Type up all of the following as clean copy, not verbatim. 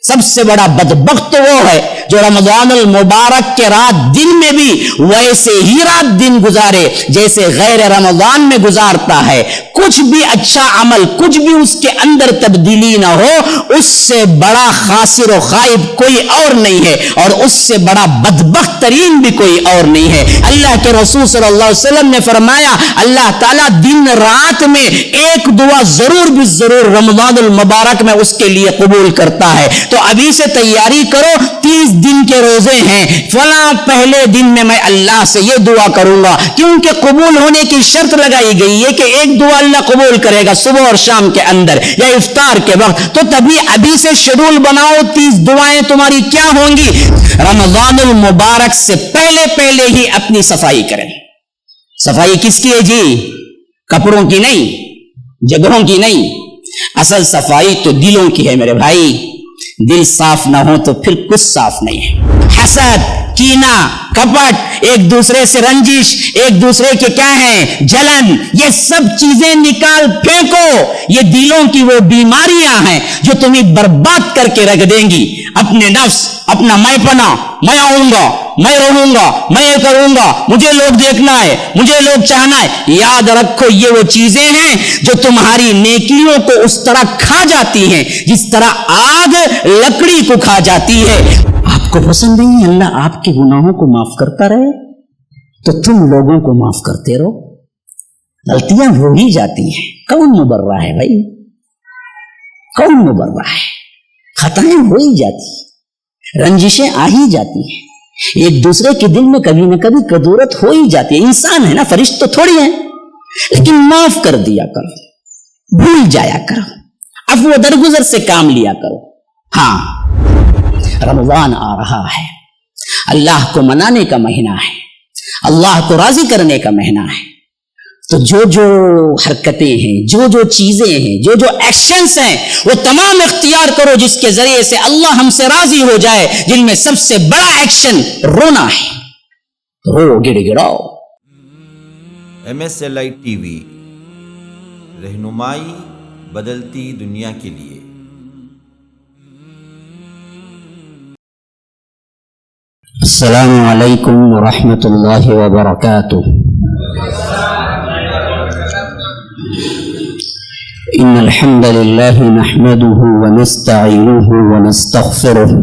سب سے بڑا بدبخت وہ ہے جو رمضان المبارک کے رات دن میں بھی ویسے ہی رات دن گزارے جیسے غیر رمضان میں گزارتا ہے. کچھ بھی اچھا عمل، کچھ بھی اس کے اندر تبدیلی نہ ہو، اس سے بڑا خاسر و خائب کوئی اور نہیں ہے، اور اس سے بڑا بدبخت ترین بھی کوئی اور نہیں ہے. اللہ کے رسول صلی اللہ علیہ وسلم نے فرمایا اللہ تعالیٰ دن رات میں ایک دعا ضرور بھی ضرور رمضان المبارک میں اس کے لیے قبول کرتا ہے. تو ابھی سے تیاری کرو، 30 دن کے روزے ہیں، فلاں پہلے دن میں اللہ سے یہ دعا کروں گا، کیونکہ قبول ہونے کی شرط لگائی گئی ہے کہ ایک دعا اللہ قبول کرے گا صبح اور شام کے اندر یا افطار کے وقت. تو تبھی ابھی سے شیڈول بناؤ، 30 دعائیں تمہاری کیا ہوں گی. رمضان المبارک سے پہلے ہی اپنی صفائی کریں. صفائی کس کی ہے جی؟ کپڑوں کی نہیں، جگہوں کی نہیں، اصل صفائی تو دلوں کی ہے میرے بھائی. دل صاف نہ ہو تو پھر کچھ صاف نہیں ہے. حسد، کینہ، کپٹ، ایک دوسرے سے رنجش، ایک دوسرے کے کیا ہے جلن، یہ سب چیزیں نکال پھینکو. یہ دلوں کی وہ بیماریاں ہیں جو تمہیں برباد کر کے رکھ دیں گی. اپنے نفس، اپنا میں پنا، میں آؤں گا، میں رہوں گا، میں یہ کروں گا، مجھے لوگ دیکھنا ہے، مجھے لوگ چاہنا ہے. یاد رکھو یہ وہ چیزیں ہیں جو تمہاری نیکیوں کو اس طرح کھا جاتی ہیں جس طرح آگ لکڑی کو کھا جاتی ہے. آپ کو پسند نہیں اللہ آپ کے گناہوں کو معاف کرتا رہے تو تم لوگوں کو معاف کرتے رہو. غلطیاں ہو ہی جاتی ہیں، کون مبرہ ہے بھائی؟ کون مبرہ ہے؟ خطائیں ہو ہی جاتی ہیں، رنجشیں آ ہی جاتی ہیں، ایک دوسرے کے دل میں کبھی نہ کبھی کدورت ہو ہی جاتی ہے. انسان ہے نا، فرشتے تو تھوڑی ہیں. لیکن معاف کر دیا کرو، بھول جایا کرو، عفو درگزر سے کام لیا کرو. ہاں رمضان آ رہا ہے، اللہ کو منانے کا مہینہ ہے، اللہ کو راضی کرنے کا مہینہ ہے. تو جو حرکتیں ہیں، جو چیزیں ہیں، جو ایکشنز ہیں، وہ تمام اختیار کرو جس کے ذریعے سے اللہ ہم سے راضی ہو جائے. جن میں سب سے بڑا ایکشن رونا ہے. رو، گڑ گڑاؤ. MSLI TV، رہنمائی بدلتی دنیا کے لیے. السلام علیکم ورحمۃ اللہ وبرکاتہ. ان الحمد للہ نحمده ونستعینه ونستغفره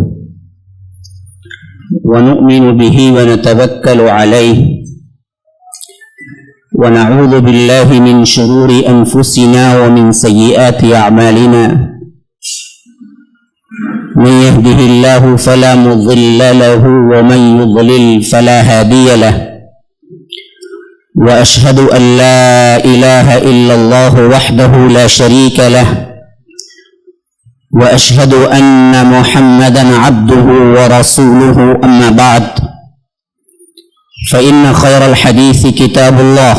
ونؤمن به ونتوکل علیہ ونعوذ باللہ من شرور انفسنا ومن سیئات اعمالنا. من يهده الله فلا مضل له ومن يضلل فلا هادي له. وأشهد أن لا إله إلا الله وحده لا شريك له، وأشهد أن محمدا عبده ورسوله. أما بعد، فإن خير الحديث كتاب الله،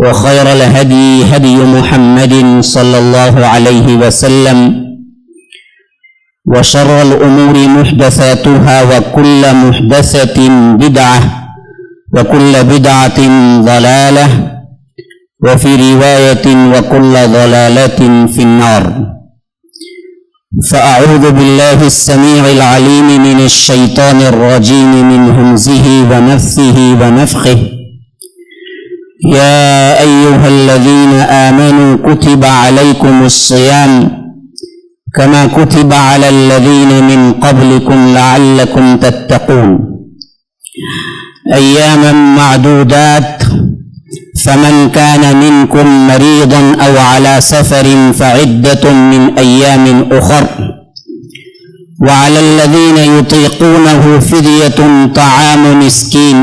وخير الهدي هدي محمد صلى الله عليه وسلم، وشر الأمور محدثاتها، وكل محدثة بدعة، وكل بدعة ضلالة، وفي رواية وكل ضلالة في النار. فأعوذ بالله السميع العليم من الشيطان الرجيم من همزه ونفثه ونفخه. يا أيها الذين آمنوا كتب عليكم الصيام كما كتب على الذين من قبلكم لعلكم تتقون. أياما معدودات، فمن كان منكم مريضا أو على سفر فعدة من أيام أخر. وعلى الذين يطيقونه فدية طعام مسكين،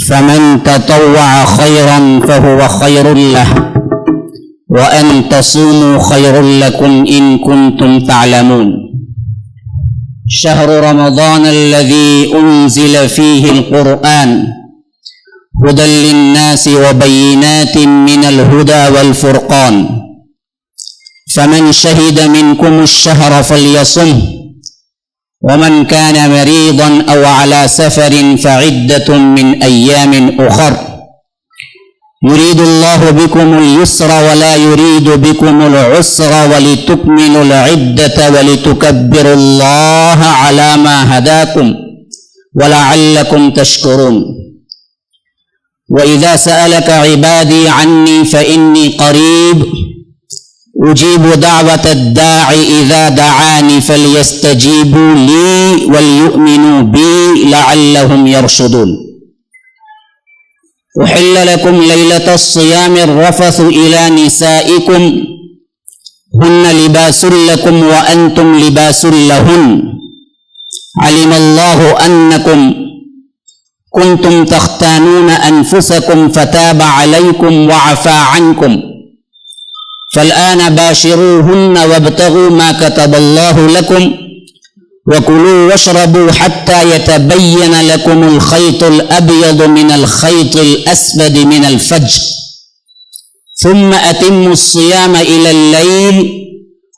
فمن تطوع خيرا فهو خير له، وأن تصوموا خير لكم إن كنتم تعلمون. شهر رمضان الذي أنزل فيه القرآن هدى للناس وبينات من الهدى والفرقان. فمن شهد منكم الشهر فليصمه، ومن كان مريضا أو على سفر فعدة من أيام أخر. يريد الله بكم اليسر ولا يريد بكم العسر ولتكملوا العدة ولتكبروا الله على ما هداكم ولعلكم تشكرون وإذا سألك عبادي عني فإني قريب أجيب دعوة الداع إذا دعاني فليستجيبوا لي وليؤمنوا بي لعلهم يرشدون أحل لكم ليلة الصيام الرفث إلى نسائكم هن لباس لكم وأنتم لباس لهن علم الله أنكم كنتم تختانون أنفسكم فتاب عليكم وعفى عنكم فالآن باشروهن وابتغوا ما كتب الله لكم وكلوا واشربوا حتى يتبين لكم الخيط الأبيض من الخيط الأسود من الفجر ثم أتموا الصيام إلى الليل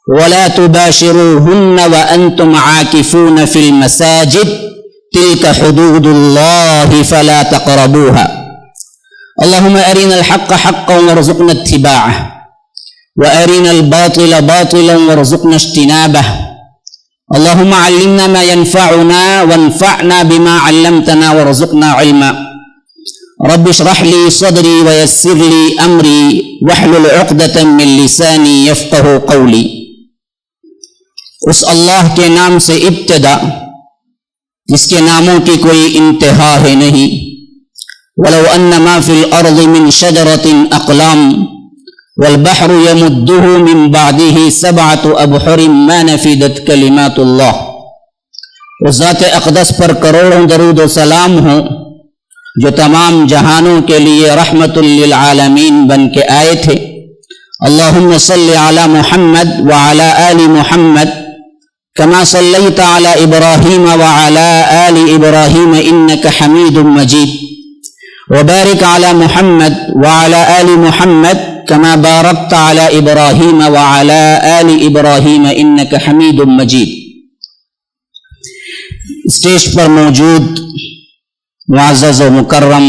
ولا تباشروهن وأنتم عاكفون في المساجد تلك حدود الله فلا تقربوها اللهم أرنا الحق حقا وارزقنا اتباعه وأرنا الباطل باطلا وارزقنا اجتنابه اللهم علمنا ما ينفعنا وانفعنا بما علمتنا وارزقنا علما رب اشرح لي صدري ويسر لي أمري واحلل عقدة من لساني يفقه قولي اس اللہ کے نام سے ابتدا جس کے ناموں کی کوئی انتہا ہے نہیں ولو ان ما فی الارض من شجرة اقلام والبحر يمده من بعده سبعة ابحر ما نفدت کلمات اللہ اس ذات اقدس پر کروڑوں درود و سلام ہوں جو تمام جہانوں کے لیے رحمت للعالمین بن کے آئے تھے اللہم صلی علی محمد وعلی آل محمد كما صليت على إبراهيم وعلى آل إبراهيم إنك حميد مجيد وبارك على محمد وعلى آل محمد كما باركت على إبراهيم وعلى آل إبراهيم إنك حميد مجيد اسٹیج پر موجود معزز و مکرم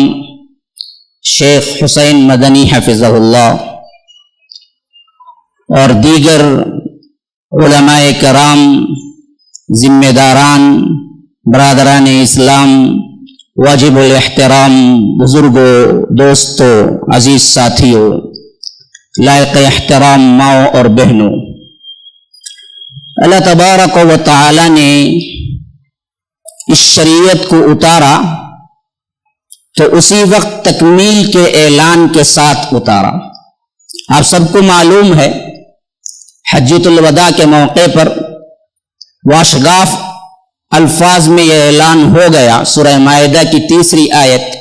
شیخ حسین مدنی حفظہ اللہ اور دیگر علماء کرام ذمہ داران برادران اسلام واجب الاحترام بزرگوں دوستوں عزیز ساتھیوں لائق احترام ماؤں اور بہنوں اللہ تبارک و تعالی نے اس شریعت کو اتارا تو اسی وقت تکمیل کے اعلان کے ساتھ اتارا آپ سب کو معلوم ہے حجۃ الوداع کے موقع پر واشگاف الفاظ میں یہ اعلان ہو گیا سورہ مائدہ کی 3 آیت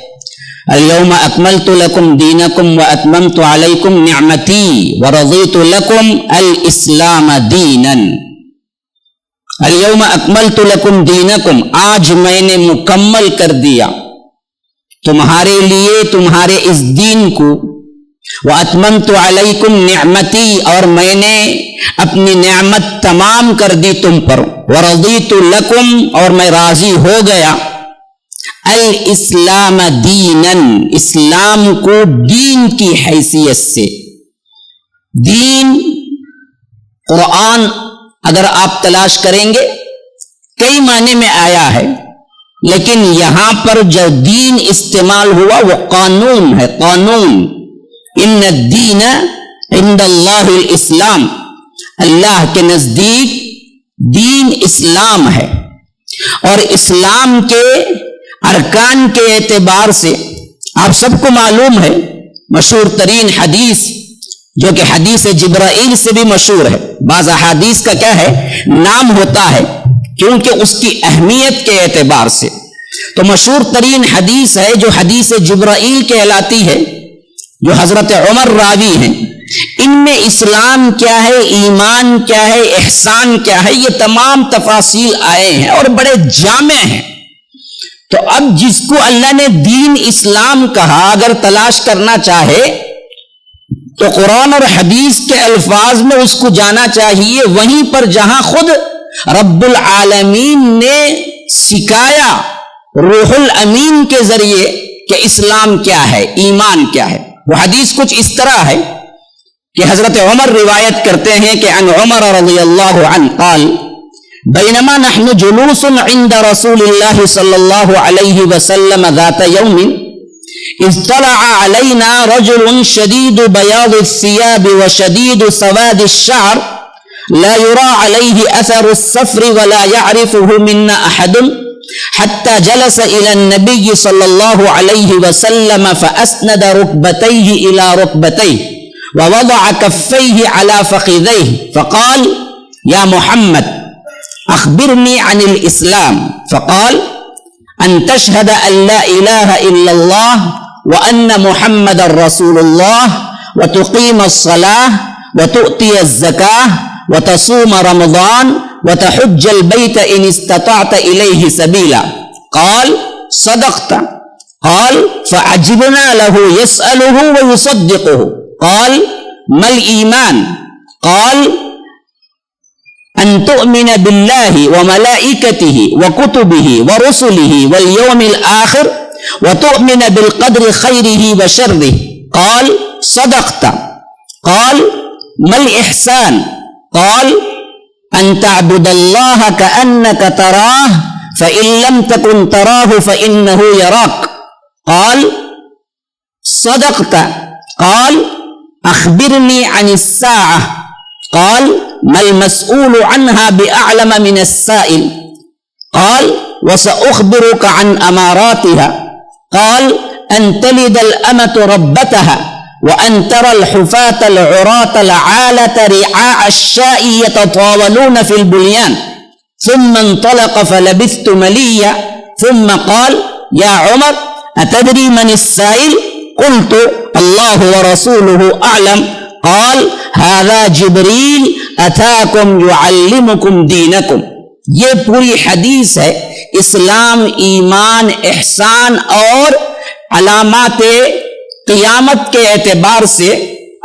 اليوم اکملت لکم دینکم واتممت علیکم نعمتی ورضیت لکم الاسلام دینا اليوم اکملت لکم دینکم آج میں نے مکمل کر دیا تمہارے لیے تمہارے اس دین کو وَأَتْمَمْتُ عَلَيْكُمْ نِعْمَتِي اور میں نے اپنی نعمت تمام کر دی تم پر وَرَضِيتُ لَكُمْ اور میں راضی ہو گیا الاسلام دینن اسلام کو دین کی حیثیت سے دین قرآن اگر آپ تلاش کریں گے کئی معنی میں آیا ہے لیکن یہاں پر جو دین استعمال ہوا وہ قانون ہے قانون ان الدین عند اللہ الاسلام اللہ کے نزدیک دین اسلام ہے اور اسلام کے ارکان کے اعتبار سے آپ سب کو معلوم ہے مشہور ترین حدیث جو کہ حدیث جبرائیل سے بھی مشہور ہے بعض احادیث کا کیا ہے نام ہوتا ہے کیونکہ اس کی اہمیت کے اعتبار سے تو مشہور ترین حدیث ہے جو حدیث جبرائیل کہلاتی ہے جو حضرت عمر راوی ہیں ان میں اسلام کیا ہے ایمان کیا ہے احسان کیا ہے یہ تمام تفاصیل آئے ہیں اور بڑے جامع ہیں تو اب جس کو اللہ نے دین اسلام کہا اگر تلاش کرنا چاہے تو قرآن اور حدیث کے الفاظ میں اس کو جانا چاہیے وہیں پر جہاں خود رب العالمین نے سکھایا روح الامین کے ذریعے کہ اسلام کیا ہے ایمان کیا ہے وہ حدیث کچھ اس طرح ہے کہ حضرت عمر روایت کرتے ہیں کہ عن عمر رضی اللہ عنہ قال بینما نحن جلوس عند رسول اللہ صلی اللہ علیہ وسلم ذات یوم اطلع علینا رجل شدید بیاض الثياب وشدید سواد الشعر لا يرى عليه اثر السفر ولا يعرفه منا احد حتى جلس الى النبي صلى الله عليه وسلم فاسند ركبتيه الى ركبتيه ووضع كفيه على فخذيه فقال يا محمد اخبرني عن الاسلام فقال ان تشهد ان لا اله الا الله وان محمد رسول الله وتقيم الصلاه وتؤتي الزكاه وتصوم رمضان وتحج البيت ان استطعت اليه سبيلا قال صدقت قال فعجبنا له يسأله ويصدقه قال ما الإيمان قال أن تؤمن بالله وملائكته وكتبه ورسله واليوم الآخر وتؤمن بالقدر خيره وشره قال صدقت قال ما الإحسان قال أن تعبد الله كأنك تراه فإن لم تكن تراه فإنه يراك قال صدقت قال أخبرني عن الساعة قال ما المسؤول عنها بأعلم من السائل قال وسأخبرك عن أماراتها قال أن تلد الأمة ربتها وأن ترى الحفاة العراة العالة رعاء الشاء يتطاولون في البنيان ثم انطلق فلبثت مليا ثم قال يا عمر أتدري من السائل قلت الله ورسوله أعلم قال هذا جبريل أتاكم يعلمكم دينكم. یہ پوری حدیث ہے اسلام، ایمان، احسان اور علامات قیامت کے اعتبار سے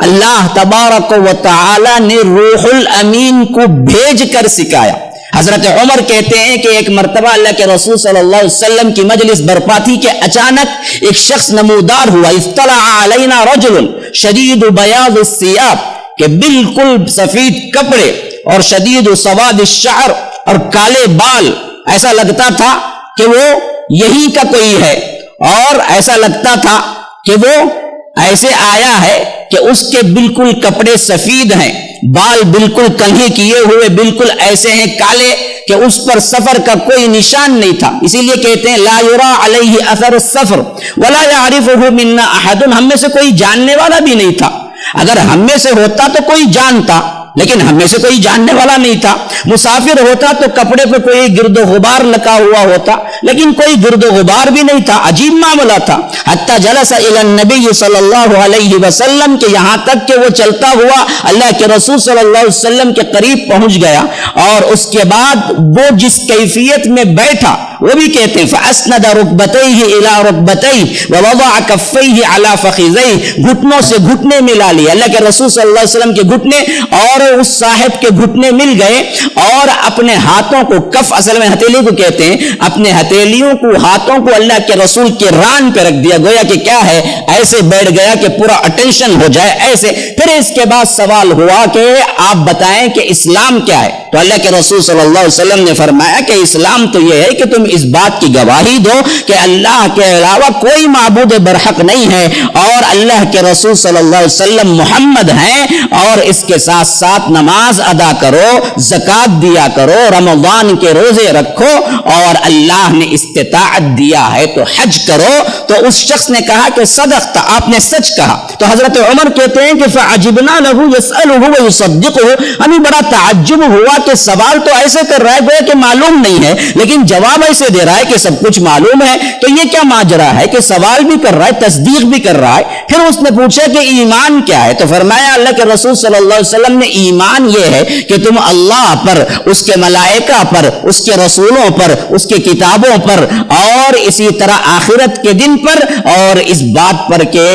اللہ تبارک و تعالی نے روح الامین کو بھیج کر سکھایا. حضرت عمر کہتے ہیں کہ ایک مرتبہ اللہ کے رسول صلی اللہ علیہ وسلم کی مجلس برپا تھی کہ اچانک ایک شخص نمودار ہوا. اطلع علینا رجل شدید بیاض الثیاب، کہ بالکل سفید کپڑے اور شدید سواد الشعر اور کالے بال، ایسا لگتا تھا کہ وہ یہی کا کوئی ہے، اور ایسا لگتا تھا کہ وہ ایسے آیا ہے کہ اس کے بالکل کپڑے سفید ہیں، بال بالکل کنگھے کیے ہوئے بالکل ایسے ہیں کالے کہ اس پر سفر کا کوئی نشان نہیں تھا. اسی لیے کہتے ہیں لا یرا علیہ اثر السفر ولا یعرفہ منا احد، ہم میں سے کوئی جاننے والا بھی نہیں تھا. اگر ہم میں سے ہوتا تو کوئی جانتا، لیکن ہم میں سے کوئی جاننے والا نہیں تھا. مسافر ہوتا تو کپڑے پہ کوئی گرد و غبار لگا ہوا ہوتا، لیکن کوئی گرد و غبار بھی نہیں تھا. عجیب معاملہ تھا. حتی جلس الی النبی صلی اللہ علیہ وسلم، کہ یہاں تک کہ وہ چلتا ہوا اللہ کے رسول صلی اللہ علیہ وسلم کے قریب پہنچ گیا، اور اس کے بعد وہ جس کیفیت میں بیٹھا وہ بھی کہتے ہیں فاسند رکبتیہ الی رکبتیہ ووضع کفیہ علی فخذیہ، گھٹنوں سے گھٹنے ملا لیے. اللہ کے رسول صلی اللہ علیہ وسلم کے گھٹنے اور اس صاحب کے گھٹنے مل گئے، اور اپنے ہاتھوں کو، کف اصل میں ہتھیلی کو کہتے ہیں، اپنے ہتھیلیوں کو، ہاتھوں کو اللہ کے رسول کے ران پہ رکھ دیا، گویا کہ کیا ہے، ایسے بیٹھ گیا کہ پورا اٹینشن ہو جائے ایسے. پھر اس کے بعد سوال ہوا کہ آپ بتائیں کہ اسلام کیا ہے. تو اللہ کے رسول صلی اللہ علیہ وسلم نے فرمایا کہ اسلام تو یہ ہے کہ تم اس بات کی گواہی دو کہ اللہ کے علاوہ کوئی معبود برحق نہیں ہے، اور اللہ کے رسول صلی اللہ علیہ وسلم محمد ہیں، اور اس کے ساتھ ساتھ نماز ادا کرو، زکوٰۃ دیا کرو، رمضان کے روزے رکھو، اور اللہ نے استطاعت دیا ہے تو حج کرو. تو اس شخص نے کہا کہ صدقت، آپ نے سچ کہا. تو حضرت عمر کہتے ہیں کہ فعجبنا له يسأله ويصدقه، ہمیں بڑا تعجب ہوا کہ سوال تو ایسے کر رہا ہے گویا کہ معلوم نہیں ہے، لیکن جواب ایسے دے رہا ہے کہ سب کچھ معلوم ہے. تو یہ کیا ماجرا ہے کہ سوال بھی کر رہا ہے، تصدیق بھی کر رہا ہے. پھر اس نے پوچھا کہ ایمان کیا ہے. تو فرمایا اللہ کے رسول صلی اللہ علیہ وسلم نے ایمان یہ ہے کہ تم اللہ پر، اس کے کے ملائکہ پر، اس کے رسولوں پر، اس کے کتابوں پر، اور اسی طرح آخرت کے دن پر، اور اس بات پر کہ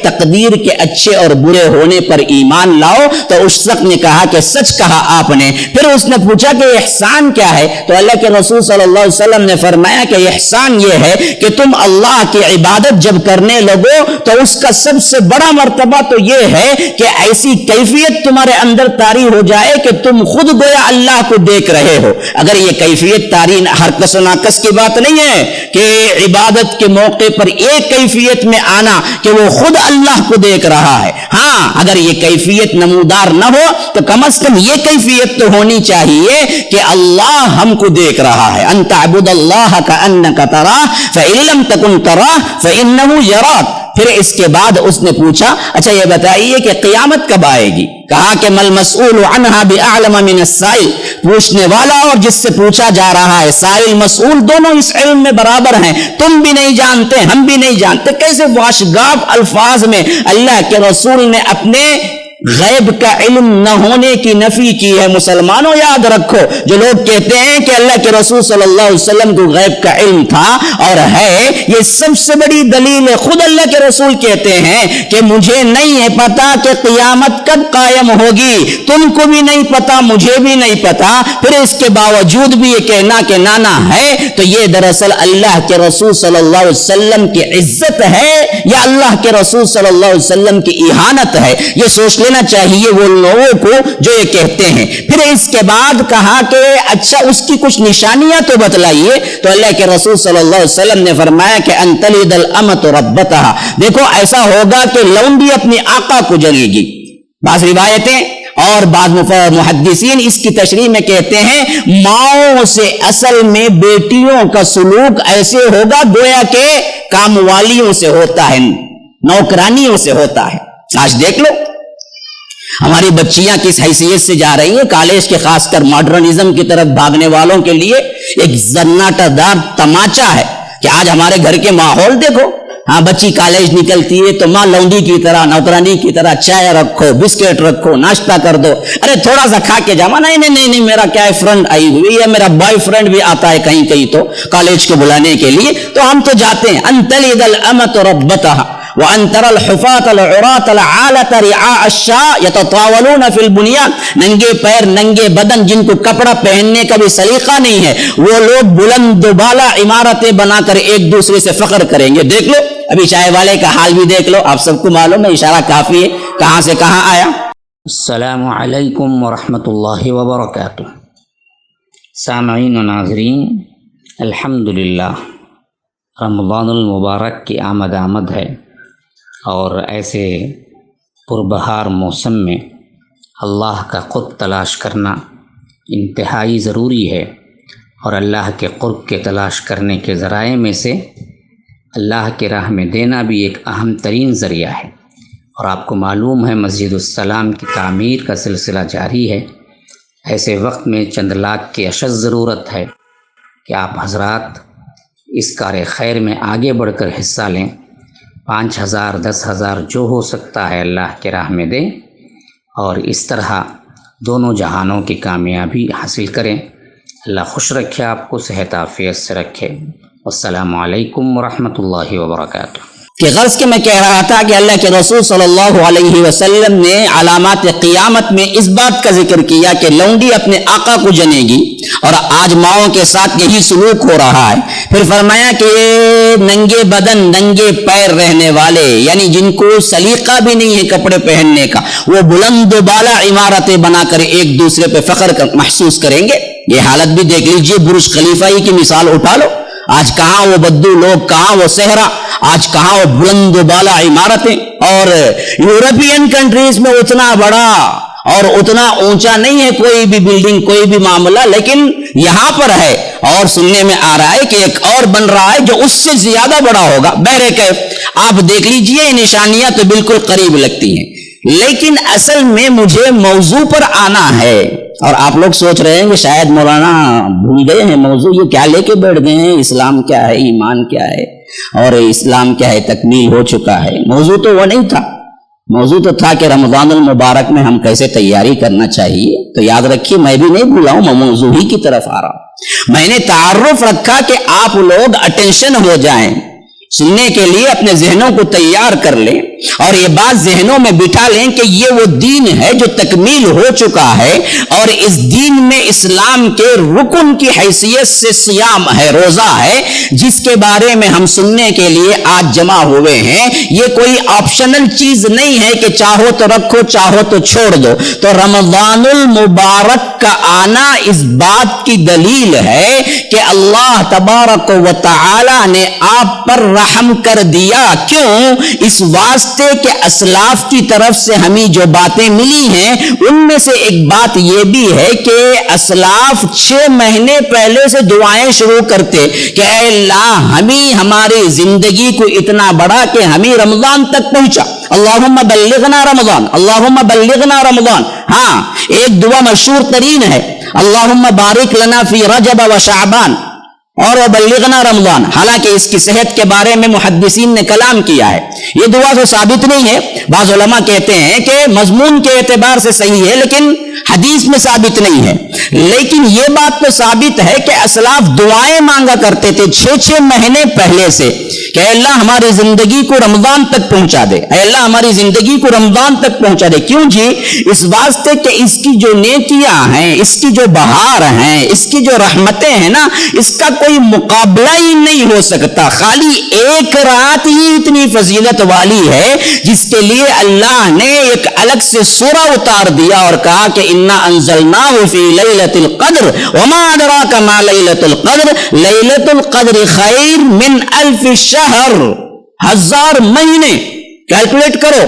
تقدیر کے اچھے اور برے ہونے پر ایمان لاؤ۔ تو اس شخص نے کہا کہ سچ کہا آپ نے۔ پھر اس نے پوچھا کہ احسان کیا ہے؟ تو اللہ کے رسول صلی اللہ علیہ وسلم نے فرمایا کہ احسان یہ ہے کہ تم اللہ کی عبادت جب کرنے لگو تو اس کا سب سے بڑا مرتبہ تو یہ ہے کہ ایسی کیفیت تمہارے اندر طاری ہو جائے کہ تم خود گویا اللہ کو دیکھ رہے ہو۔ اگر یہ کیفیت طاری ہر کس و ناقص کی بات نہیں ہے کہ عبادت کے موقع پر ایک کیفیت میں آنا کہ وہ خود اللہ کو دیکھ رہا ہے، ہاں اگر یہ کیفیت نمودار نہ ہو تو کم از کم یہ کیفیت تو ہونی چاہیے کہ اللہ ہم کو دیکھ رہا ہے۔ ان تعبد اللہ کأنک تراہ فإن لم تکن تراہ فإنہ یراک۔ پھر اس کے بعد اس نے پوچھا اچھا یہ بتائیے کہ قیامت کب آئے گی؟ کہا کہ مل مسئول عنہا بأعلم من السائل، پوچھنے والا اور جس سے پوچھا جا رہا ہے، سائل مسئول دونوں اس علم میں برابر ہیں۔ تم بھی نہیں جانتے، ہم بھی نہیں جانتے۔ کیسے واشگاف الفاظ میں اللہ کے رسول نے اپنے غیب کا علم نہ ہونے کی نفی کی ہے۔ مسلمانوں یاد رکھو، جو لوگ کہتے ہیں کہ اللہ کے رسول صلی اللہ علیہ وسلم کو غیب کا علم تھا اور ہے، یہ سب سے بڑی دلیل ہے۔ خود اللہ کے رسول کہتے ہیں کہ مجھے نہیں ہے پتا کہ قیامت کب قائم ہوگی، تم کو بھی نہیں پتا، مجھے بھی نہیں پتا، پھر اس کے باوجود بھی یہ کہنا کہ نانا ہے، تو یہ دراصل اللہ کے رسول صلی اللہ علیہ وسلم کی عزت ہے یا اللہ کے رسول صلی اللہ علیہ وسلم کی اہانت ہے؟ یہ سوچ لینا چاہیے وہ لوگوں کو جو یہ کہتے ہیں۔ پھر اس کے بعد کہا کہ اچھا اس کی کچھ نشانیاں تو بتلائیے۔ تو اللہ کے رسول صلی اللہ علیہ وسلم نے فرمایا کہ ان تلد الامۃ ربتہا، دیکھو ایسا ہوگا کہ لونڈی اپنی آقا کو جگے گی۔ بعض روایتیں اور بعض محدثین اس کی تشریح میں کہتے ہیں ماؤں سے اصل میں بیٹیوں کا سلوک ایسے ہوگا گویا کہ کام والیوں سے ہوتا ہے، نوکرانیوں سے ہوتا ہے۔ آج دیکھ لو ہماری بچیاں کس حیثیت سے جا رہی ہیں کالج کے، خاص کر ماڈرنزم کی طرف بھاگنے والوں کے لیے ایک زناٹہ دار تماچا ہے کہ آج ہمارے گھر کے ماحول دیکھو۔ ہاں بچی کالج نکلتی ہے تو ماں لونڈی کی طرح، نوکرانی کی طرح چائے رکھو، بسکٹ رکھو، ناشتہ کر دو، ارے تھوڑا سا کھا کے جاما، نہیں میرا کیا ہے فرینڈ آئی ہوئی ہے، میرا بوائے فرینڈ بھی آتا ہے کہیں کہیں تو کالج کو بلانے کے لیے، تو ہم تو جاتے ہیں۔ ان تلد الامۃ ربتہا وَأَن تَرَى الْحُفَاةَ الْعُرَاةَ الْعَالَةَ رِعَاءَ الشَّاءِ يَتَطَاوَلُونَ فِي الْبُنْيَانِ، ننگے پیر ننگے بدن جن کو کپڑا پہننے کا بھی سلیقہ نہیں ہے، وہ لوگ بلند و بالا عمارتیں بنا کر ایک دوسرے سے فخر کریں گے۔ دیکھ لو ابھی چائے والے کا حال بھی دیکھ لو، آپ سب کو معلوم ہے، اشارہ کافی ہے کہاں سے کہاں آیا۔ السلام علیکم ورحمۃ اللہ وبرکاتہ۔ سامعین و ناظرین، الحمدللہ رمضان المبارک کی آمد ہے، اور ایسے پربہار موسم میں اللہ کا قرب تلاش کرنا انتہائی ضروری ہے، اور اللہ کے قرب کے تلاش کرنے کے ذرائع میں سے اللہ کے راہ میں دینا بھی ایک اہم ترین ذریعہ ہے۔ اور آپ کو معلوم ہے مسجد السلام کی تعمیر کا سلسلہ جاری ہے۔ ایسے وقت میں چند لاکھ کی اشد ضرورت ہے کہ آپ حضرات اس کار خیر میں آگے بڑھ کر حصہ لیں، 5,000 10,000 جو ہو سکتا ہے اللہ کے راہ میں دیں، اور اس طرح دونوں جہانوں کی کامیابی حاصل کریں۔ اللہ خوش رکھے آپ کو، صحت عافیت سے رکھے۔ السلام علیکم ورحمۃ اللہ وبرکاتہ۔ کہ غرض کے میں کہہ رہا تھا کہ اللہ کے رسول صلی اللہ علیہ وسلم نے علامات قیامت میں اس بات کا ذکر کیا کہ لونڈی اپنے آقا کو جنے گی، اور آج ماؤں کے ساتھ یہی سلوک ہو رہا ہے۔ پھر فرمایا کہ ننگے بدن ننگے پیر رہنے والے، یعنی جن کو سلیقہ بھی نہیں ہے کپڑے پہننے کا، وہ بلند و بالا عمارتیں بنا کر ایک دوسرے پہ فخر محسوس کریں گے۔ یہ حالت بھی دیکھ لیجئے، برج خلیفہ ہی کی مثال اٹھا لو، آج کہاں وہ بدو لوگ، کہاں وہ صحرا، آج کہاں وہ بلند و بالا عمارتیں۔ اور یورپین کنٹریز میں اتنا بڑا اور اتنا اونچا نہیں ہے کوئی بھی بلڈنگ، کوئی بھی معاملہ، لیکن یہاں پر ہے اور سننے میں آ رہا ہے کہ ایک اور بن رہا ہے جو اس سے زیادہ بڑا ہوگا۔ بہرکیف آپ دیکھ لیجئے، نشانیاں تو بالکل قریب لگتی ہیں، لیکن اصل میں مجھے موضوع پر آنا ہے۔ اور آپ لوگ سوچ رہے ہیں کہ شاید مولانا بھول گئے ہیں موضوع، یہ کیا لے کے بیٹھ گئے ہیں، اسلام کیا ہے، ایمان کیا ہے، اور اسلام کیا ہے، تکمیل ہو چکا ہے۔ موضوع تو وہ نہیں تھا، موضوع تو تھا کہ رمضان المبارک میں ہم کیسے تیاری کرنا چاہیے، تو یاد رکھیے میں بھی نہیں بھولا ہوں، میں موضوع ہی کی طرف آ رہا ہوں۔ میں نے تعارف رکھا کہ آپ لوگ اٹینشن ہو جائیں، سننے کے لیے اپنے ذہنوں کو تیار کر لیں اور یہ بات ذہنوں میں بٹھا لیں کہ یہ وہ دین ہے جو تکمیل ہو چکا ہے، اور اس دین میں اسلام کے رکن کی حیثیت سے صیام ہے، روزہ ہے، جس کے بارے میں ہم سننے کے لیے آج جمع ہوئے ہیں۔ یہ کوئی آپشنل چیز نہیں ہے کہ چاہو تو رکھو چاہو تو چھوڑ دو۔ تو رمضان المبارک کا آنا اس بات کی دلیل ہے کہ اللہ تبارک و تعالی نے آپ پر رحم کر دیا۔ کیوں؟ اس واسطے کہ اسلاف کی طرف سے ہمیں جو باتیں ملی ہیں ان میں سے ایک بات یہ بھی ہے کہ اسلاف 6 مہینے پہلے سے دعائیں شروع کرتے کہ اے اللہ ہمیں ہماری زندگی کو اتنا بڑا کہ ہمیں رمضان تک پہنچا، اللہم بلغنا رمضان، اللہم بلغنا رمضان۔ ہاں ایک دعا مشہور ترین ہے، اللہم بارک لنا فی رجب و شعبان اور وبلغنا رمضان۔ حالانکہ اس کی صحت کے بارے میں محدثین نے کلام کیا ہے، یہ دعا تو ثابت نہیں ہے۔ بعض علماء کہتے ہیں کہ مضمون کے اعتبار سے صحیح ہے لیکن حدیث میں ثابت نہیں ہے، لیکن یہ بات تو ثابت ہے کہ اسلاف دعائیں مانگا کرتے تھے 6 مہینے پہلے سے کہ اے اللہ ہماری زندگی کو رمضان تک پہنچا دے، اے اللہ ہماری زندگی کو رمضان تک پہنچا دے۔ کیوں جی؟ اس واسطے کہ اس کی جو نیکیاں ہیں، اس کی جو بہار ہیں، اس کی جو رحمتیں ہیں نا، اس کا کوئی مقابلہ ہی نہیں ہو سکتا۔ خالی ایک رات ہی اتنی فضیلت والی ہے جس کے لیے اللہ نے ایک الگ سے سورہ اتار دیا اور کہا کہ انا انزلناہ فی لیلۃ القدر وما ادراک ما لیلۃ القدر لیلۃ القدر خیر من 1000 شہر۔ 1000 مہینے کیلکولیٹ کرو،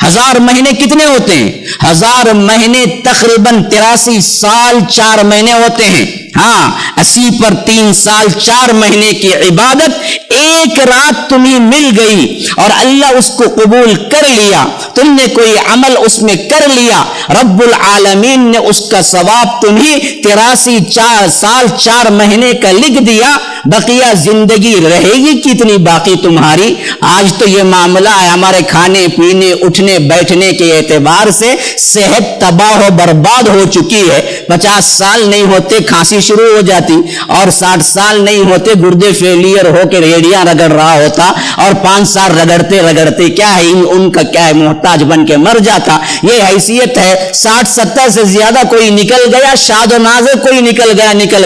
1000 مہینے کتنے ہوتے ہیں؟ 1000 مہینے تقریباً 83 سال 4 مہینے ہوتے ہیں۔ ہاں 80 پر 3 سال 4 مہینے کی عبادت ایک رات تمہیں مل گئی اور اللہ اس کو قبول کر لیا، تم نے کوئی عمل اس میں کر لیا، رب العالمین نے اس کا ثواب تمہیں 83 سال 4 مہینے کا لکھ دیا۔ بقیہ زندگی رہے گی کتنی باقی تمہاری؟ آج تو یہ معاملہ ہے، ہمارے کھانے پینے اٹھنے بیٹھنے کے اعتبار سے صحت تباہ و برباد ہو چکی ہے۔ 50 سال نہیں ہوتے کھانسی شروع ہو جاتی، اور 60 سال نہیں ہوتے گردے فیلئر ہو کے ریڑیاں رگڑ رہا ہوتا، اور 5 سال رگڑتے رگڑتے کیا ہے ان کا کیا ہے محتاج بن کے مر جاتا۔ یہ حیثیت ہے 60-70 سے زیادہ کوئی نکل گیا، شاد و نازے کوئی نکل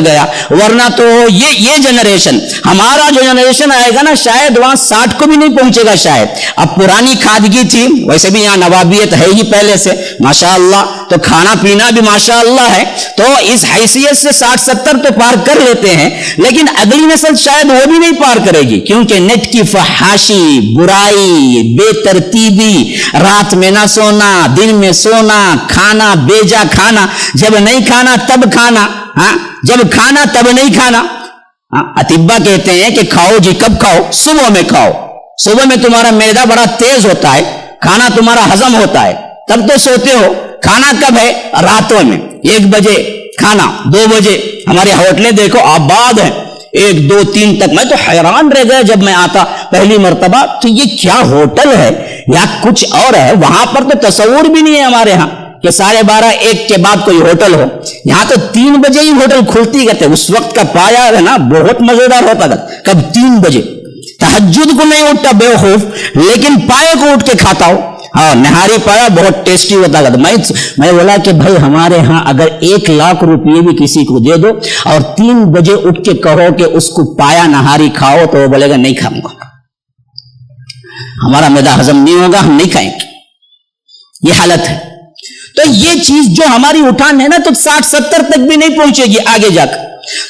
گیا، ورنہ تو یہ جنریشن، ہمارا جو جنریشن آئے گا نا شاید وہاں 60 کو بھی نہیں پہنچے گا شاید۔ اب پرانی کھادگی تھی، ویسے بھی یہاں نوابیت ہے ہی پہلے سے ماشاءاللہ، تو کھانا پینا بھی ماشاءاللہ ہے، تو اس حیثیت سے 60-70 تو پار کر لیتے ہیں، لیکن اگلی نسل شاید وہ بھی نہیں پار کرے گی، کیونکہ نیٹ کی فحاشی، برائی، بے ترتیبی، رات میں نہ سونا، دن میں سونا، کھانا بیجا کھانا، جب نہیں کھانا تب کھانا، جب کھانا تب نہیں کھانا۔ اطباء کہتے ہیں کہ کھاؤ جی، کب کھاؤ؟ صبح میں کھاؤ، صبح میں تمہارا معدہ بڑا تیز ہوتا ہے، کھانا تمہارا ہضم ہوتا ہے، تب تو سوتے ہو۔ کھانا کب ہے؟ راتوں میں 1 بجے کھانا، 2 بجے۔ ہمارے ہوٹلیں دیکھو آباد ہیں 1 2 3 تک۔ میں تو حیران رہ گیا جب میں آتا پہلی مرتبہ، تو یہ کیا ہوٹل ہے یا کچھ اور ہے؟ وہاں پر تو تصور بھی نہیں ہے ہمارے ہاں کہ 12:30 1 کے بعد کوئی ہوٹل ہو۔ یہاں تو 3 بجے ہی ہوٹل کھلتی گئے، اس وقت کا پایا ہے نا بہت مزیدار ہوتا تھا۔ کب 3 بجے؟ تہجد کو نہیں اٹھتا بے خوف، لیکن پائے کو اٹھ کے کھاتا ہو۔ ہاں نہاری پایا بہت ٹیسٹی ہوتا تھا۔ میں بولا کہ بھائی ہمارے ہاں اگر 1 لاکھ روپے بھی کسی کو دے دو اور 3 بجے اٹھ کے کہو کہ اس کو پایا نہاری کھاؤ، تو وہ بولے گا نہیں کھاؤں گا، ہمارا معدہ ہضم نہیں ہوگا، ہم نہیں کھائیں گے۔ یہ حالت ہے۔ تو یہ چیز جو ہماری اٹھان ہے نا تو 60-70 تک بھی نہیں پہنچے گی آگے جا کر۔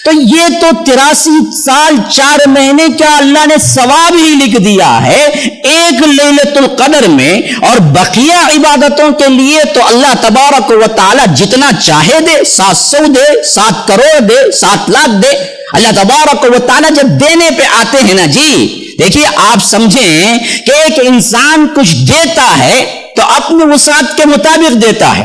تو یہ تو 83 سال 4 مہینے کا اللہ نے ثواب ہی لکھ دیا ہے ایک لیلۃ القدر میں، اور بقیہ عبادتوں کے لیے تو اللہ تبارک و تعالی جتنا چاہے دے، 700 دے، 7 کروڑ دے، 7 لاکھ دے۔ اللہ تبارک و تعالی جب دینے پہ آتے ہیں نا جی، دیکھیے آپ سمجھیں کہ ایک انسان کچھ دیتا ہے تو اپنے وسعت کے مطابق دیتا ہے۔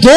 2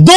2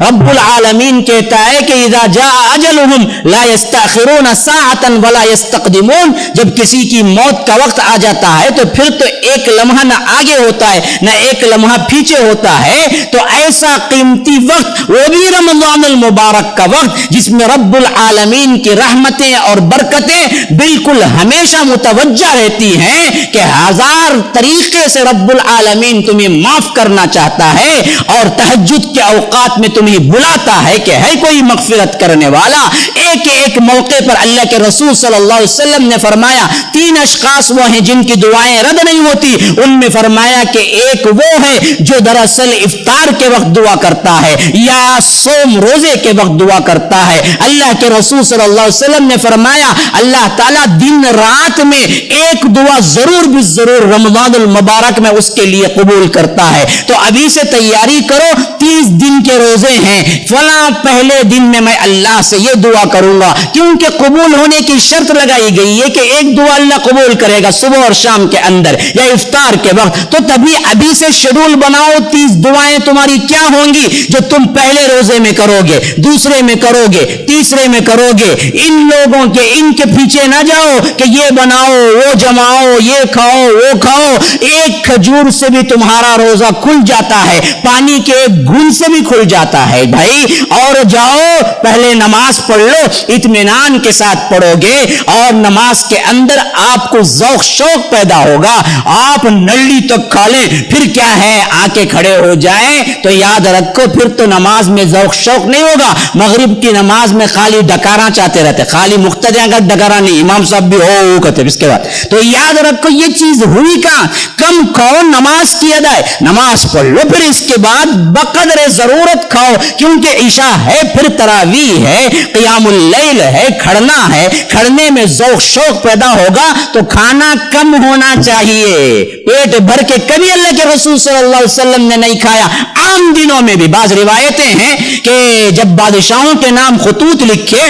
رب العالمین کہتا ہے کہ اذا جاء اجلہم لا یستأخرون ساعتا ولا یستقدمون، جب کسی کی موت کا وقت آ جاتا ہے تو پھر تو ایک لمحہ نہ آگے ہوتا ہے نہ ایک لمحہ پیچھے ہوتا ہے۔ تو ایسا قیمتی وقت، وہ بھی رمضان المبارک کا وقت، جس میں رب العالمین کی رحمتیں اور برکتیں بالکل ہمیشہ متوجہ رہتی ہیں کہ ہزار طریقے سے رب العالمین تمہیں معاف کرنا چاہتا ہے، اور تہجد کے اوقات میں تمہیں بلاتا ہے کہ ہے کوئی مغفرت کرنے والا۔ ایک ایک موقع پر اللہ کے رسول صلی اللہ علیہ وسلم نے فرمایا 3 اشخاص وہ ہیں جن کی دعائیں رد نہیں ہوتی، ان میں فرمایا کہ ایک وہ ہے جو دراصل افطار کے وقت دعا کرتا ہے یا صوم روزے کے وقت دعا کرتا ہے۔ اللہ کے رسول صلی اللہ علیہ وسلم نے فرمایا اللہ تعالیٰ دن رات میں ایک دعا ضرور بھی ضرور رمضان المبارک میں اس کے لیے قبول کرتا ہے۔ تو ابھی سے تیاری کرو، 30 دن کے روزے ہیں، فلاں پہلے دن میں اللہ سے یہ دعا کروں گا، کیونکہ قبول ہونے کی شرط لگائی گئی ہے کہ ایک دعا اللہ قبول کرے گا صبح اور شام کے اندر یا افطار کے وقت۔ تو تبھی ابھی سے شیڈول بناؤ، 30 دعائیں تمہاری کیا ہوں گی جو تم پہلے روزے میں کرو گے، دوسرے میں کرو گے، تیسرے میں کرو گے۔ ان لوگوں کے ان کے پیچھے نہ جاؤ کہ یہ بناؤ وہ جماؤ، یہ کھاؤ وہ کھاؤ۔ ایک کھجور سے بھی تمہارا روزہ کھل جاتا ہے، پانی کے ایک گھون سے بھی کھل جاتا ہے بھائی۔ اور جاؤ پہلے نماز پڑھ لو، اطمینان کے ساتھ پڑھو گے، اور نماز کے اندر آپ کو ذوق شوق پیدا ہوگا، آپ نلی تک کھا لیں پھر کیا ہے آ کے کھڑے ہو جائیں تو یاد رکھو پھر تو نماز میں ذوق شوق نہیں ہوگا۔ مغرب کی نماز میں خالی ڈکاراں چاہتے رہتے، خالی مقتدیاں کا ڈکارا نہیں، امام صاحب بھی ہو کہتے اس کے بعد۔ تو یاد رکھو یہ چیز ہوئی کہاں، کم کھاؤ نماز کی ادائے، نماز پڑھ لو پھر اس کے بعد بقدر ضرورت کھاؤ، کیونکہ عشاء ہے پھر تراویح ہے، قیام اللیل ہے، کھڑنا ہے، کھڑنے میں ذوق شوق پیدا ہوگا تو کھانا کم ہونا چاہیے۔ پیٹ بھر کے کبھی اللہ کے رسول صلی اللہ علیہ وسلم نے نہیں کھایا، عام دنوں میں بھی۔ بعض روایتیں ہیں کہ جب بادشاہوں کے نام خطوط لکھے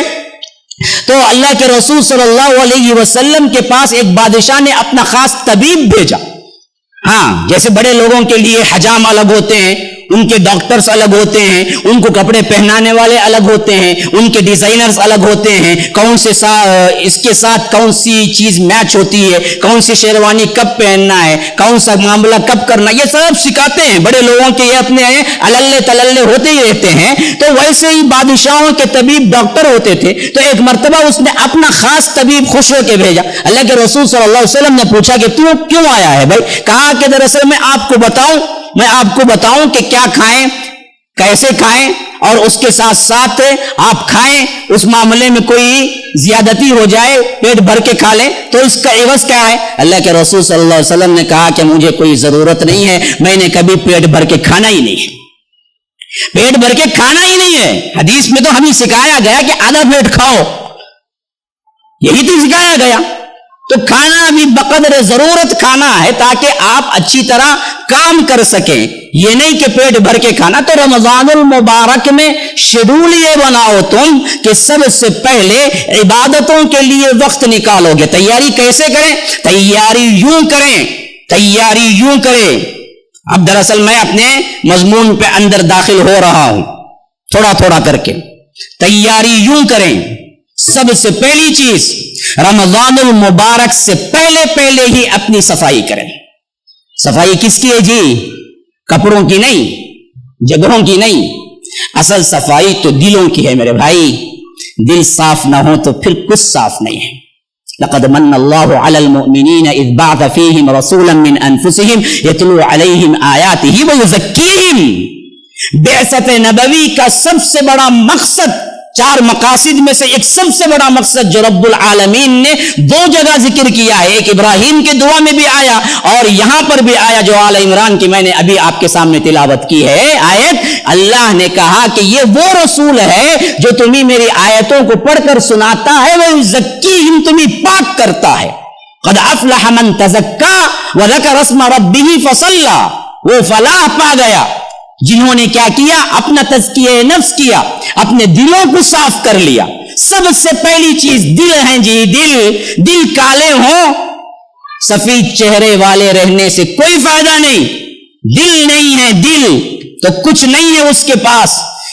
تو اللہ کے رسول صلی اللہ علیہ وسلم کے پاس ایک بادشاہ نے اپنا خاص طبیب بھیجا۔ ہاں جیسے بڑے لوگوں کے لیے حجام الگ ہوتے ہیں، ان کے ڈاکٹرز الگ ہوتے ہیں، ان کو کپڑے پہنانے والے الگ ہوتے ہیں، ان کے ڈیزائنرز الگ ہوتے ہیں، کون سے اس کے ساتھ کون سی چیز میچ ہوتی ہے، کون سی شیروانی کب پہننا ہے، کون سا معاملہ کب کرنا، یہ سب سکھاتے ہیں بڑے لوگوں کے، یہ اپنے اللے تللے ہوتے ہی رہتے ہیں۔ تو ویسے ہی بادشاہوں کے طبیب ڈاکٹر ہوتے تھے، تو ایک مرتبہ اس نے اپنا خاص طبیب خوش ہو کے بھیجا۔ اللہ کے رسول صلی اللہ علیہ وسلم نے پوچھا کہ تو کیوں آیا ہے بھائی؟ کہا کہ دراصل میں آپ کو بتاؤں کہ کیا کھائیں کیسے کھائیں، اور اس کے ساتھ ساتھ آپ کھائیں اس معاملے میں کوئی زیادتی ہو جائے پیٹ بھر کے کھا لیں تو اس کا عوض کیا ہے؟ اللہ کے رسول صلی اللہ علیہ وسلم نے کہا کہ مجھے کوئی ضرورت نہیں ہے، میں نے کبھی پیٹ بھر کے کھانا ہی نہیں ہے، پیٹ بھر کے کھانا ہی نہیں ہے۔ حدیث میں تو ہمیں سکھایا گیا کہ آدھا پیٹ کھاؤ، یہی تو سکھایا گیا۔ تو کھانا بھی بقدر ضرورت کھانا ہے تاکہ آپ اچھی طرح کام کر سکیں، یہ نہیں کہ پیٹ بھر کے کھانا۔ تو رمضان المبارک میں شیڈول یہ بناؤ تم کہ سب سے پہلے عبادتوں کے لیے وقت نکالو گے۔ تیاری کیسے کریں؟ تیاری یوں کریں۔ اب دراصل میں اپنے مضمون پہ اندر داخل ہو رہا ہوں تھوڑا تھوڑا کر کے۔ تیاری یوں کریں، سب سے پہلی چیز رمضان المبارک سے پہلے ہی اپنی صفائی کریں۔ صفائی کس کی ہے جی؟ کپڑوں کی نہیں، جگہوں کی نہیں، اصل صفائی تو دلوں کی ہے میرے بھائی۔ دل صاف نہ ہو تو پھر کچھ صاف نہیں ہے۔ لقد من اللہ علی المؤمنین اذ بعث فیہم رسولا من انفسہم یتلو علیہم آیاتہ ویزکیہم۔ بعثت نبوی کا سب سے بڑا مقصد، 4 مقاصد میں سے ایک سب سے بڑا مقصد جو رب العالمین نے 2 جگہ ذکر کیا ہے، ایک ابراہیم کی دعا میں بھی آیا اور یہاں پر بھی آیا جو آل عمران کی میں نے ابھی آپ کے سامنے تلاوت کی ہے آیت۔ اللہ نے کہا کہ یہ وہ رسول ہے جو تمہیں میری آیتوں کو پڑھ کر سناتا ہے، وہ یزکیہم، تمہیں پاک کرتا ہے۔ قد افلح من تزکا وذکر اسم ربہ فصلی، وہ فلاح پا گیا جنہوں نے کیا کیا؟ اپنا تزکیہ نفس کیا، اپنے دلوں کو صاف کر لیا۔ سب سے پہلی چیز دل ہے جی، دل کالے ہوں، سفید چہرے والے رہنے سے کوئی فائدہ نہیں۔ دل نہیں ہے، دل تو کچھ نہیں ہے اس کے پاس۔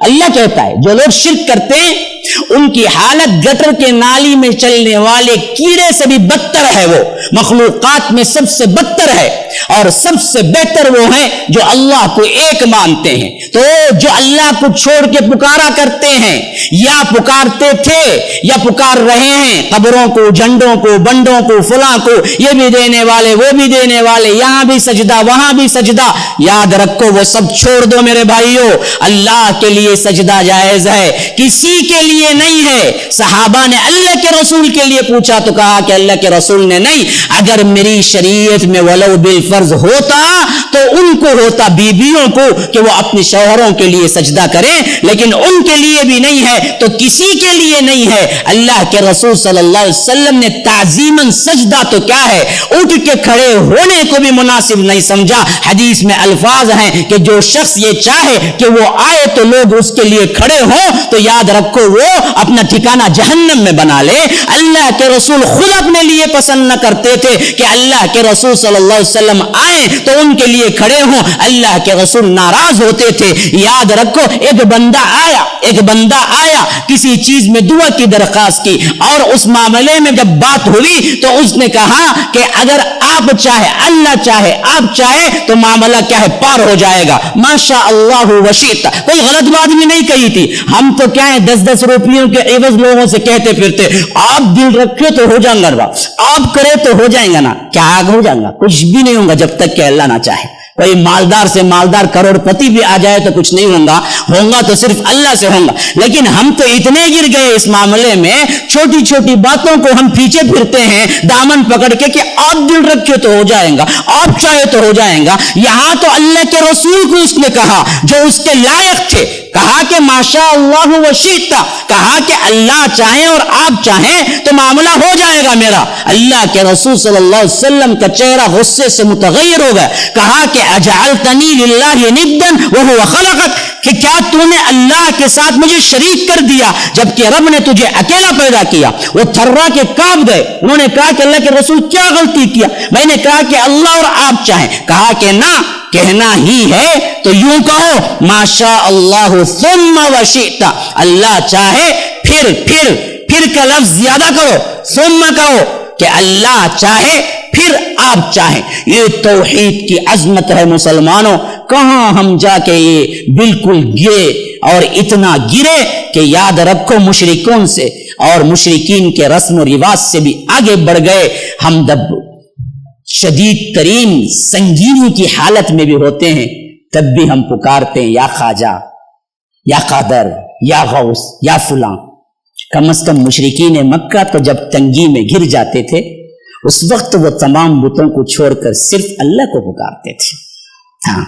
اللہ کہتا ہے جو لوگ شرک کرتے ہیں ان کی حالت گٹر کے نالی میں چلنے والے کیڑے سے بھی بدتر ہے، وہ مخلوقات میں سب سے بدتر ہے، اور سب سے بہتر وہ ہیں جو اللہ کو ایک مانتے ہیں۔ تو جو اللہ کو چھوڑ کے پکارا کرتے ہیں یا پکارتے تھے یا پکار رہے ہیں قبروں کو، جھنڈوں کو، بنڈوں کو، فلاں کو، یہ بھی دینے والے وہ بھی دینے والے، یہاں بھی سجدہ وہاں بھی سجدہ، یاد رکھو وہ سب چھوڑ دو میرے بھائیوں۔ اللہ کے لیے سجدہ جائز ہے، کسی کے لیے نہیں ہے۔ صحابہ نے اللہ کے رسول کے لیے پوچھا تو کہا کہ اللہ کے رسول نے نہیں، اگر میری شریعت میں ولو بالفرض ہوتا تو ان کو ہوتا، بیویوں کو، کہ وہ اپنے شوہروں کے لیے سجدہ کریں، لیکن ان کے لیے بھی نہیں ہے تو کسی کے لیے نہیں ہے۔ اللہ کے رسول صلی اللہ علیہ وسلم نے تعظیماً سجدہ تو کیا ہے، اٹھ کے کھڑے ہونے کو بھی مناسب نہیں سمجھا۔ حدیث میں الفاظ ہیں کہ جو شخص یہ چاہے کہ وہ آئے تو لوگ اس کے لیے کھڑے ہوں تو یاد رکھو وہ اپنا ٹھکانہ جہنم میں بنا لے۔ اللہ کے رسول خود اپنے لیے پسند نہ کرتے تھے کہ اللہ کے رسول صلی اللہ علیہ وسلم آئے تو ان کے لیے کھڑے ہوں، اللہ کے رسول ناراض ہوتے تھے۔ یاد رکھو ایک بندہ آیا کسی چیز میں دعا کی درخواست کی، اور اس معاملے میں جب بات ہوئی تو اس نے کہا کہ اگر آپ چاہے، اللہ چاہے، آپ چاہے تو معاملہ کیا ہے، پار ہو جائے گا۔ ماشاء اللہ وشیت، کوئی غلط بات بھی نہیں کہی تھی۔ ہم تو کیا ہے 10-10 روپیوں کے عوض لوگوں سے کہتے پھرتے، آپ دل رکھے تو ہو جائیں گا، آپ کرے تو ہو جائیں گا نا، کیا ہو جائیں گا، کچھ بھی نہیں ہوگا جب تک کہ اللہ نہ چاہے۔ کوئی مالدار سے مالدار کروڑ پتی بھی آ جائے تو کچھ نہیں ہوگا تو صرف اللہ سے ہوگا۔ لیکن ہم تو اتنے گر گئے اس معاملے میں، چھوٹی چھوٹی باتوں کو ہم پیچھے پھرتے ہیں دامن پکڑ کے کہ آپ دل رکھے تو ہو جائیں گا، آپ چاہے تو ہو جائیں گا۔ یہاں تو اللہ کے رسول کو اس نے کہا جو اس کے لائق تھے، کہا کہ ماشاء اللہ وشئت، کہا کہ اللہ چاہیں اور آپ چاہیں تو معاملہ ہو جائے گا میرا۔ اللہ کے رسول صلی اللہ علیہ وسلم کا چہرہ غصے سے متغیر ہو گیا، کہا کہ اجعلتنی للہ ندا وہو خلقک، کہ کیا تو نے اللہ کے ساتھ مجھے شریک کر دیا جبکہ رب نے تجھے اکیلا پیدا کیا۔ وہ تھرا کے کانپ گئے، انہوں نے کہا کہ اللہ کے رسول کیا غلطی کیا؟ میں نے کہا کہ اللہ اور آپ چاہیں، کہا کہ نہ، کہنا ہی ہے تو یوں کہو ماشاء اللہ ثم وشئت، اللہ چاہے پھر کا لفظ زیادہ کرو، ثم کہو کہ اللہ چاہے پھر آپ چاہیں۔ یہ توحید کی عظمت ہے مسلمانوں۔ کہاں ہم جا کے یہ بالکل گرے، اور اتنا گرے کہ یاد رکھو مشرکوں سے اور مشرکین کے رسم و رواج سے بھی آگے بڑھ گئے۔ ہم جب شدید ترین سنگینی کی حالت میں بھی ہوتے ہیں تب بھی ہم پکارتے ہیں یا خواجہ یا قادر یا غوث یا فلاں۔ کم از کم مشرکین مکہ تو جب تنگی میں گر جاتے تھے اس وقت وہ تمام بتوں کو چھوڑ کر صرف اللہ کو پکارتے تھے۔ ہاں،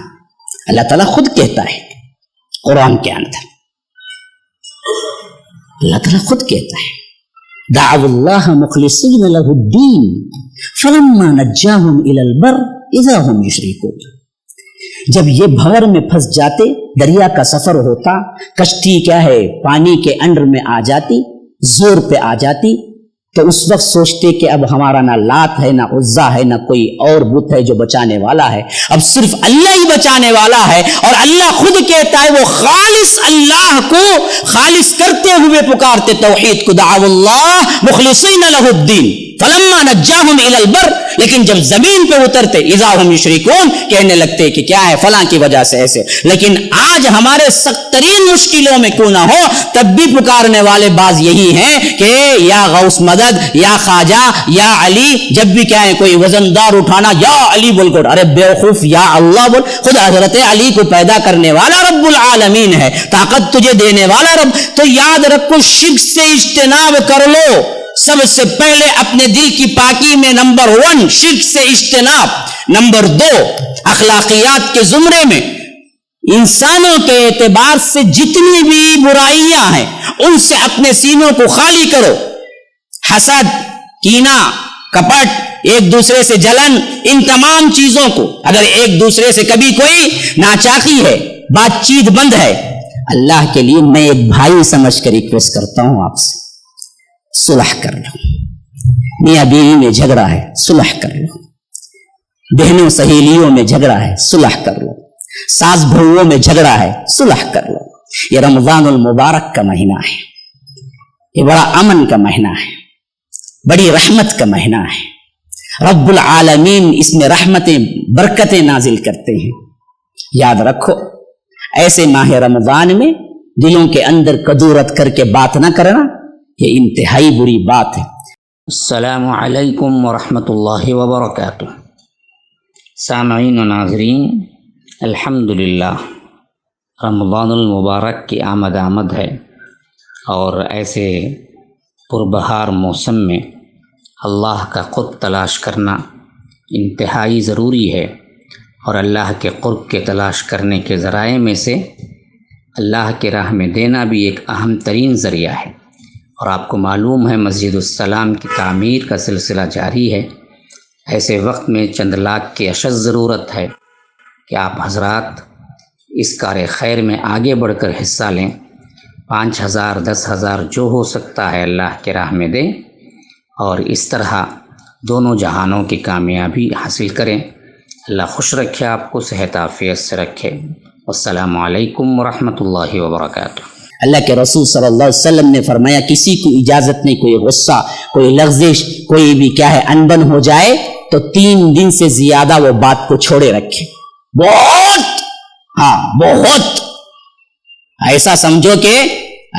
اللہ تعالیٰ خود کہتا ہے قرآن کے اندر، اللہ تعالیٰ خود کہتا ہے دعوا اللہ مخلصین لہ الدین فلما نجاہم الی البر اذا ہم یشرکون۔ جب یہ بھور میں پھنس جاتے، دریا کا سفر ہوتا، کشتی کیا ہے پانی کے انڈر میں آ جاتی، زور پہ آ جاتی، تو اس وقت سوچتے کہ اب ہمارا نہ لات ہے نہ عزا ہے نہ کوئی اور بت ہے جو بچانے والا ہے، اب صرف اللہ ہی بچانے والا ہے۔ اور اللہ خود کہتا ہے وہ خالص اللہ کو خالص کرتے ہوئے پکارتے توحید کو، دعوا اللہ مخلصین لہ الدین فلما نجاہم الی البر، لیکن جب زمین پہ اترتے اذا ہم یشرکون، کہنے لگتے کہ کیا ہے فلاں کی وجہ سے ایسے۔ لیکن آج ہمارے سخت ترین مشکلوں میں کیوں نہ ہو تب بھی پکارنے والے بعض یہی ہیں کہ یا غوث مدد، یا خواجہ، یا علی، جب بھی کیا ہے کوئی وزندار اٹھانا یا علی بول کر، ارے بیوقوف یا اللہ بول، خود حضرت علی کو پیدا کرنے والا رب العالمین ہے، طاقت تجھے دینے والا رب۔ تو یاد رکھو شرک سے اجتناب کر لو، سب سے پہلے اپنے دل کی پاکی میں نمبر 1 شرک سے اجتناب، نمبر 2 اخلاقیات کے زمرے میں انسانوں کے اعتبار سے جتنی بھی برائیاں ہیں ان سے اپنے سینوں کو خالی کرو۔ حسد، کینہ، کپٹ، ایک دوسرے سے جلن، ان تمام چیزوں کو، اگر ایک دوسرے سے کبھی کوئی ناچاکی ہے، بات چیت بند ہے، اللہ کے لیے میں ایک بھائی سمجھ کر ریکویسٹ کرتا ہوں آپ سے، صلح کر لو۔ میاں بیوی میں جھگڑا ہے، صلح کر لو۔ بہنوں سہیلیوں میں جھگڑا ہے، صلح کر لو۔ ساس بہوؤں میں جھگڑا ہے، صلح کر لو۔ یہ رمضان المبارک کا مہینہ ہے، یہ بڑا امن کا مہینہ ہے، بڑی رحمت کا مہینہ ہے۔ رب العالمین اس میں رحمتیں برکتیں نازل کرتے ہیں۔ یاد رکھو، ایسے ماہ رمضان میں دلوں کے اندر کدورت کر کے بات نہ کرنا، یہ انتہائی بری بات ہے۔ السلام علیکم ورحمۃ اللہ وبرکاتہ۔ سامعین و ناظرین، الحمدللہ رمضان المبارک کی آمد ہے، اور ایسے پربہار موسم میں اللہ کا قرب تلاش کرنا انتہائی ضروری ہے، اور اللہ کے قرب کے تلاش کرنے کے ذرائع میں سے اللہ کے راہ میں دینا بھی ایک اہم ترین ذریعہ ہے۔ اور آپ کو معلوم ہے مسجد السلام کی تعمیر کا سلسلہ جاری ہے۔ ایسے وقت میں چند لاکھ کی اشد ضرورت ہے کہ آپ حضرات اس کار خیر میں آگے بڑھ کر حصہ لیں۔ 5,000 10,000 جو ہو سکتا ہے اللہ کے راہ میں دیں، اور اس طرح دونوں جہانوں کی کامیابی حاصل کریں۔ اللہ خوش رکھے، آپ کو صحت عافیت سے رکھے۔ السلام علیکم ورحمۃ اللہ وبرکاتہ۔ اللہ کے رسول صلی اللہ علیہ وسلم نے فرمایا، کسی کو اجازت نہیں، کوئی غصہ، کوئی لغزش، کوئی بھی کیا ہے انبن ہو جائے تو 3 دن سے زیادہ وہ بات کو چھوڑے رکھے۔ بہت ایسا سمجھو کہ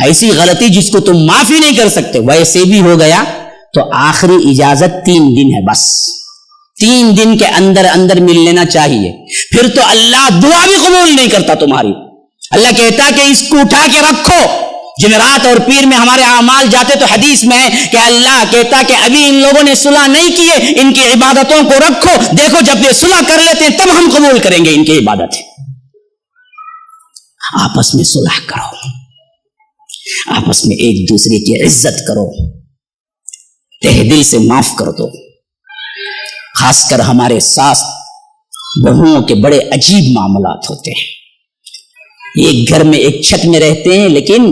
ایسی غلطی جس کو تم معافی نہیں کر سکتے ویسے بھی ہو گیا تو آخری اجازت 3 دن ہے، بس 3 دن کے اندر اندر مل لینا چاہیے، پھر تو اللہ دعا بھی قبول نہیں کرتا تمہاری۔ اللہ کہتا کہ اس کو اٹھا کے رکھو۔ جمعرات اور پیر میں ہمارے اعمال جاتے تو حدیث میں ہے کہ اللہ کہتا کہ ابھی ان لوگوں نے صلح نہیں کیے، ان کی عبادتوں کو رکھو، دیکھو جب یہ صلح کر لیتے ہیں تب ہم قبول کریں گے ان کی عبادت۔ آپس میں صلح کرو، آپس میں ایک دوسرے کی عزت کرو، تہ دل سے معاف کر دو۔ خاص کر ہمارے ساس بہوؤں کے بڑے عجیب معاملات ہوتے ہیں، ایک گھر میں ایک چھت میں رہتے ہیں لیکن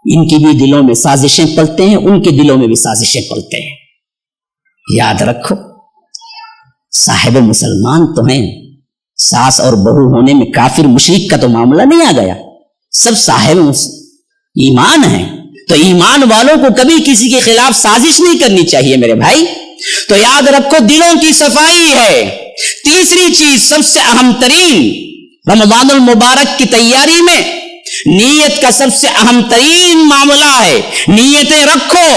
ان کی بھی دلوں میں سازشیں پلتے ہیں، ان کے دلوں میں بھی سازشیں پلتے ہیں۔ یاد رکھو، صاحب مسلمان تو ہیں، ساس اور بہو ہونے میں کافر مشرک کا تو معاملہ نہیں آ گیا، سب صاحب ایمان ہیں، تو ایمان والوں کو کبھی کسی کے خلاف سازش نہیں کرنی چاہیے میرے بھائی۔ تو یاد رکھو دلوں کی صفائی ہے۔ تیسری چیز سب سے اہم ترین، رمضان المبارک کی تیاری میں نیت کا سب سے اہم ترین معاملہ ہے۔ نیتیں رکھو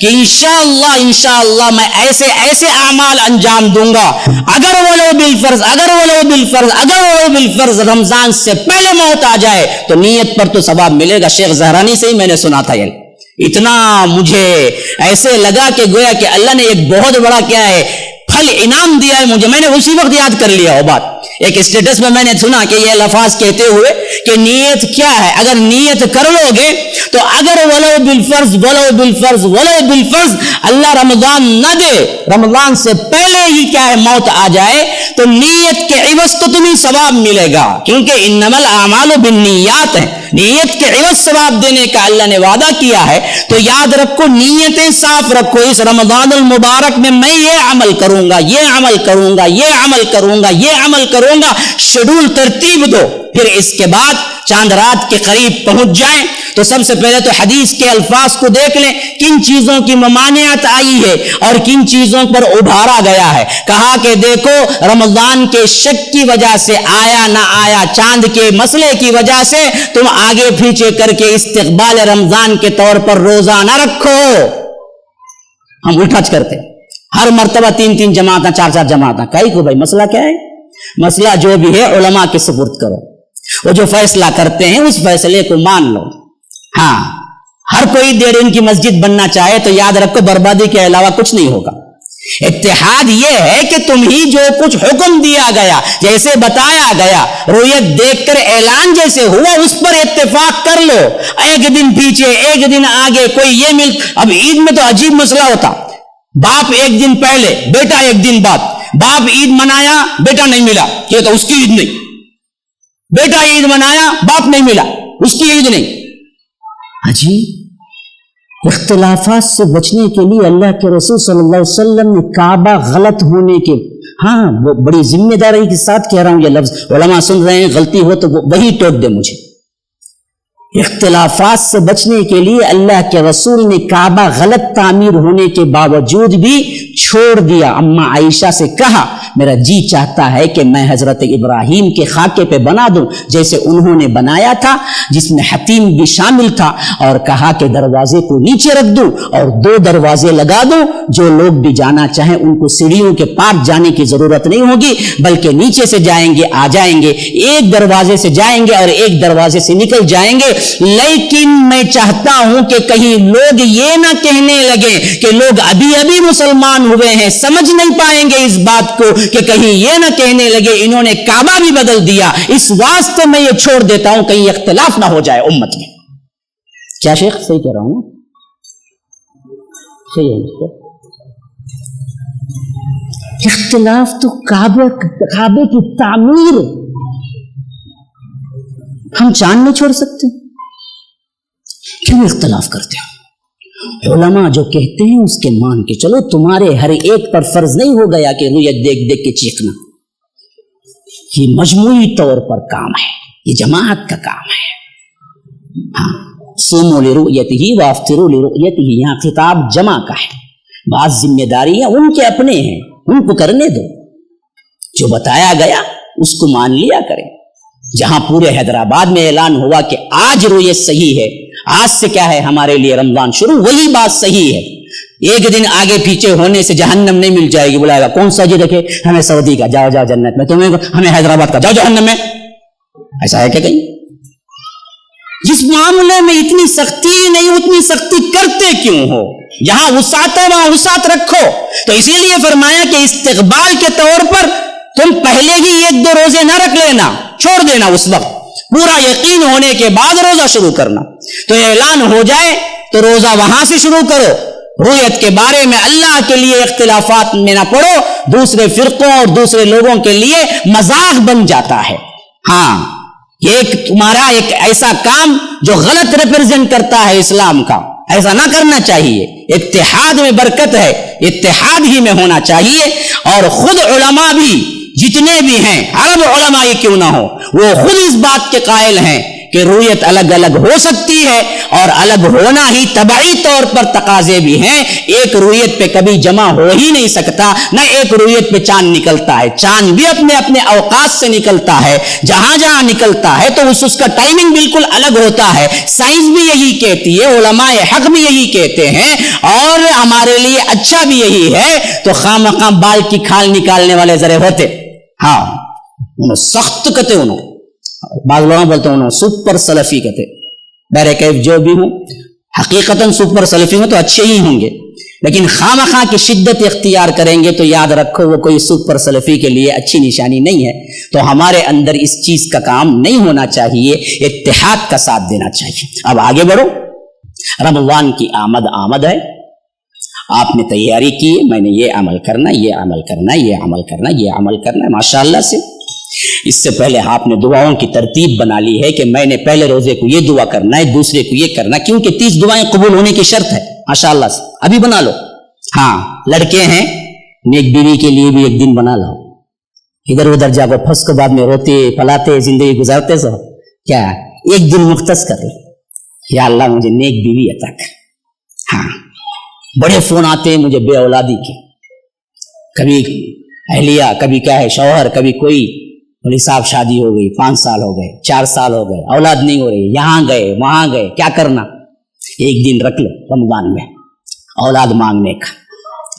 کہ انشاءاللہ میں ایسے ایسے اعمال انجام دوں گا، اگر ولو بالفرض رمضان سے پہلے موت آ جائے تو نیت پر تو ثواب ملے گا۔ شیخ زہرانی سے ہی میں نے سنا تھا، یہ اتنا مجھے ایسے لگا کہ گویا کہ اللہ نے ایک بہت بڑا کیا ہے پھل انعام دیا ہے مجھے، میں نے اسی وقت یاد کر لیا وہ بات۔ ایک اسٹیٹس میں نے سنا کہ یہ الفاظ کہتے ہوئے کہ نیت کیا ہے، اگر نیت کر لو گے تو اگر ولو بالفرض اللہ رمضان نہ دے، رمضان سے پہلے ہی کیا ہے موت آ جائے تو نیت کے عوض تو تمہیں ثواب ملے گا، کیونکہ انما الاعمال بالنیات ہے، نیت کے عوض ثواب دینے کا اللہ نے وعدہ کیا ہے۔ تو یاد رکھو، نیتیں صاف رکھو، اس رمضان المبارک میں یہ عمل کروں گا، یہ عمل کروں گا، یہ عمل کروں گا، یہ عمل کروں گا، شیڈول ترتیب دو۔ پھر اس کے بعد چاند رات کے قریب پہنچ جائیں تو سب سے پہلے تو حدیث کے الفاظ کو دیکھ لیں، کن چیزوں کی ممانعت آئی ہے اور کن چیزوں پر ابھارا گیا ہے۔ کہا کہ دیکھو، رمضان کے شک کی وجہ سے آیا نہ آیا، چاند کے مسئلے کی وجہ سے تم آگے پیچھے کر کے استقبال رمضان کے طور پر روزہ نہ رکھو۔ ہم الٹا کرتے، ہر مرتبہ 3 جماعتیں، 4 جماعتیں، کئی کو بھائی مسئلہ کیا ہے؟ مسئلہ جو بھی ہے علماء کے سپرد کرو، وہ جو فیصلہ کرتے ہیں اس فیصلے کو مان لو۔ ہاں، ہر کوئی 1.5 ان کی مسجد بننا چاہے تو یاد رکھو بربادی کے علاوہ کچھ نہیں ہوگا۔ اتحاد یہ ہے کہ تم ہی جو کچھ حکم دیا گیا، جیسے بتایا گیا، رویت دیکھ کر اعلان جیسے ہوا، اس پر اتفاق کر لو۔ ایک دن پیچھے، ایک دن آگے، کوئی یہ اب عید میں تو عجیب مسئلہ ہوتا، باپ 1 دن پہلے، بیٹا 1 دن بعد، باپ عید منایا، بیٹا نہیں ملا، یہ تو اس کی عید نہیں، بیٹا عید منایا، باپ نہیں ملا، اس کی عید نہیں۔ عجیب اختلافات سے بچنے کے لیے اللہ کے رسول صلی اللہ علیہ وسلم نے کعبہ غلط ہونے کے، ہاں وہ بڑی ذمہ داری کے ساتھ کہہ رہا ہوں یہ لفظ، علماء سن رہے ہیں، غلطی ہو تو وہی ٹوک دے مجھے، اختلافات سے بچنے کے لیے اللہ کے رسول نے کعبہ غلط تعمیر ہونے کے باوجود بھی چھوڑ دیا. اما عائشہ سے کہا میرا جی چاہتا ہے کہ میں حضرت ابراہیم کے خاکے پہ بنا دوں جیسے انہوں نے بنایا تھا, جس میں حتیم بھی شامل تھا, اور کہا کہ دروازے کو نیچے رکھ دوں اور 2 دروازے لگا دوں, جو لوگ بھی جانا چاہیں ان کو سیڑھیوں کے پاس جانے کی ضرورت نہیں ہوگی بلکہ نیچے سے جائیں گے, آ جائیں گے, ایک دروازے سے جائیں گے اور ایک دروازے سے نکل جائیں گے. لیکن میں چاہتا ہوں کہ کہیں لوگ یہ نہ کہنے لگے کہ لوگ ابھی ابھی مسلمان ہوئے ہیں, سمجھ نہیں پائیں گے اس بات کو, کہ کہیں یہ نہ کہنے لگے انہوں نے کعبہ بھی بدل دیا, اس واسطے میں یہ چھوڑ دیتا ہوں کہیں اختلاف نہ ہو جائے امت میں. کیا شیخ صحیح کہہ رہا ہوں؟ صحیح ہے. اختلاف تو کعبے کی تعمیر ہم چاند نہیں چھوڑ سکتے, کیوں اختلاف کرتے ہو؟ علماء جو کہتے ہیں اس کے مان کے چلو, تمہارے ہر ایک پر فرض نہیں ہو گیا کہ رؤیت دیکھ دیکھ کے چیخنا. یہ مجموعی طور پر کام ہے, یہ جماعت کا کام ہے. ہاں, صوموا لرؤیتہ وافطروا لرؤیتہ, یہاں خطاب جمع کا ہے. بعض ذمہ داریاں ان کے اپنے ہیں, ان کو کرنے دو, جو بتایا گیا اس کو مان لیا کریں. جہاں پورے حیدرآباد میں اعلان ہوا کہ آج رؤیت صحیح ہے, آج سے کیا ہے ہمارے لیے رمضان شروع, وہی بات صحیح ہے. ایک دن آگے پیچھے ہونے سے جہنم نہیں مل جائے گی. بلائے گا کون سا جی رکھے, ہمیں سعودی کا جاؤ جاؤ جنت میں, تمہیں ہمیں حیدرآباد کا جاؤ جہنم میں. ایسا ہے کہ کہیں جس معاملے میں اتنی سختی نہیں, اتنی سختی کرتے کیوں ہو؟ جہاں وسعت ہے وہاں وسعت رکھو. تو اسی لیے فرمایا کہ استقبال کے طور پر تم پہلے ہی 1-2 روزے نہ رکھ لینا, چھوڑ دینا, اس وقت پورا یقین ہونے کے بعد روزہ شروع کرنا. تو اعلان ہو جائے تو روزہ وہاں سے شروع کرو. رؤیت کے بارے میں اللہ کے لیے اختلافات میں نہ پڑو, دوسرے فرقوں اور دوسرے لوگوں کے لیے مذاق بن جاتا ہے. ہاں, یہ تمہارا ایک ایسا کام جو غلط ریپرزینٹ کرتا ہے اسلام کا, ایسا نہ کرنا چاہیے. اتحاد میں برکت ہے, اتحاد ہی میں ہونا چاہیے. اور خود علماء بھی جتنے بھی ہیں, عرب علماء ہی کیوں نہ ہو, وہ خود اس بات کے قائل ہیں کہ رؤیت الگ الگ ہو سکتی ہے, اور الگ ہونا ہی طبعی طور پر تقاضے بھی ہیں. ایک رؤیت پہ کبھی جمع ہو ہی نہیں سکتا, نہ ایک رؤیت پہ چاند نکلتا ہے. چاند بھی اپنے اپنے اوقات سے نکلتا ہے, جہاں جہاں نکلتا ہے تو اس کا ٹائمنگ بالکل الگ ہوتا ہے. سائنس بھی یہی کہتی ہے, علماء حق بھی یہی کہتے ہیں, اور ہمارے لیے اچھا بھی یہی ہے. تو خواہ بال کی کھال نکالنے والے ذرے ہوتے, ہاں انہوں سخت کہتے, انہوں بعض لوگوں بولتے ہیں انہوں سپر سلفی کہتے. بہرکیف جو بھی ہوں, حقیقتاً سپر سلفی ہوں تو اچھے ہی ہوں گے, لیکن خواہ کی شدت اختیار کریں گے تو یاد رکھو وہ کوئی سپر سلفی کے لیے اچھی نشانی نہیں ہے. تو ہمارے اندر اس چیز کا کام نہیں ہونا چاہیے, اتحاد کا ساتھ دینا چاہیے. اب آگے بڑھو. رمضان کی آمد ہے, آپ نے تیاری کی, میں نے یہ عمل کرنا, یہ عمل کرنا, یہ عمل کرنا, یہ عمل کرنا, ماشاءاللہ سے. اس سے پہلے آپ نے دعاؤں کی ترتیب بنا لی ہے کہ میں نے پہلے روزے کو یہ دعا کرنا ہے, دوسرے کو یہ کرنا, کیونکہ 30 دعائیں قبول ہونے کی شرط ہے. ماشاءاللہ سے ابھی بنا لو. ہاں, لڑکے ہیں, نیک بیوی کے لیے بھی ایک دن بنا لو. ادھر ادھر جا کر پھنس کے بعد میں روتے پلاتے زندگی گزارتے سو, کیا ایک دن مختص کر لو, یا اللہ مجھے نیک بیوی عطا کر. ہاں, بڑے فون آتے ہیں مجھے بے اولادی کے, کبھی اہلیہ, کبھی کیا ہے شوہر, کبھی کوئی بڑی صاحب شادی ہو گئی, 5 سال ہو گئے, 4 سال ہو گئے, اولاد نہیں ہو رہی, یہاں گئے وہاں گئے, کیا کرنا؟ ایک دن رکھ لو رمضان میں اولاد مانگنے کا.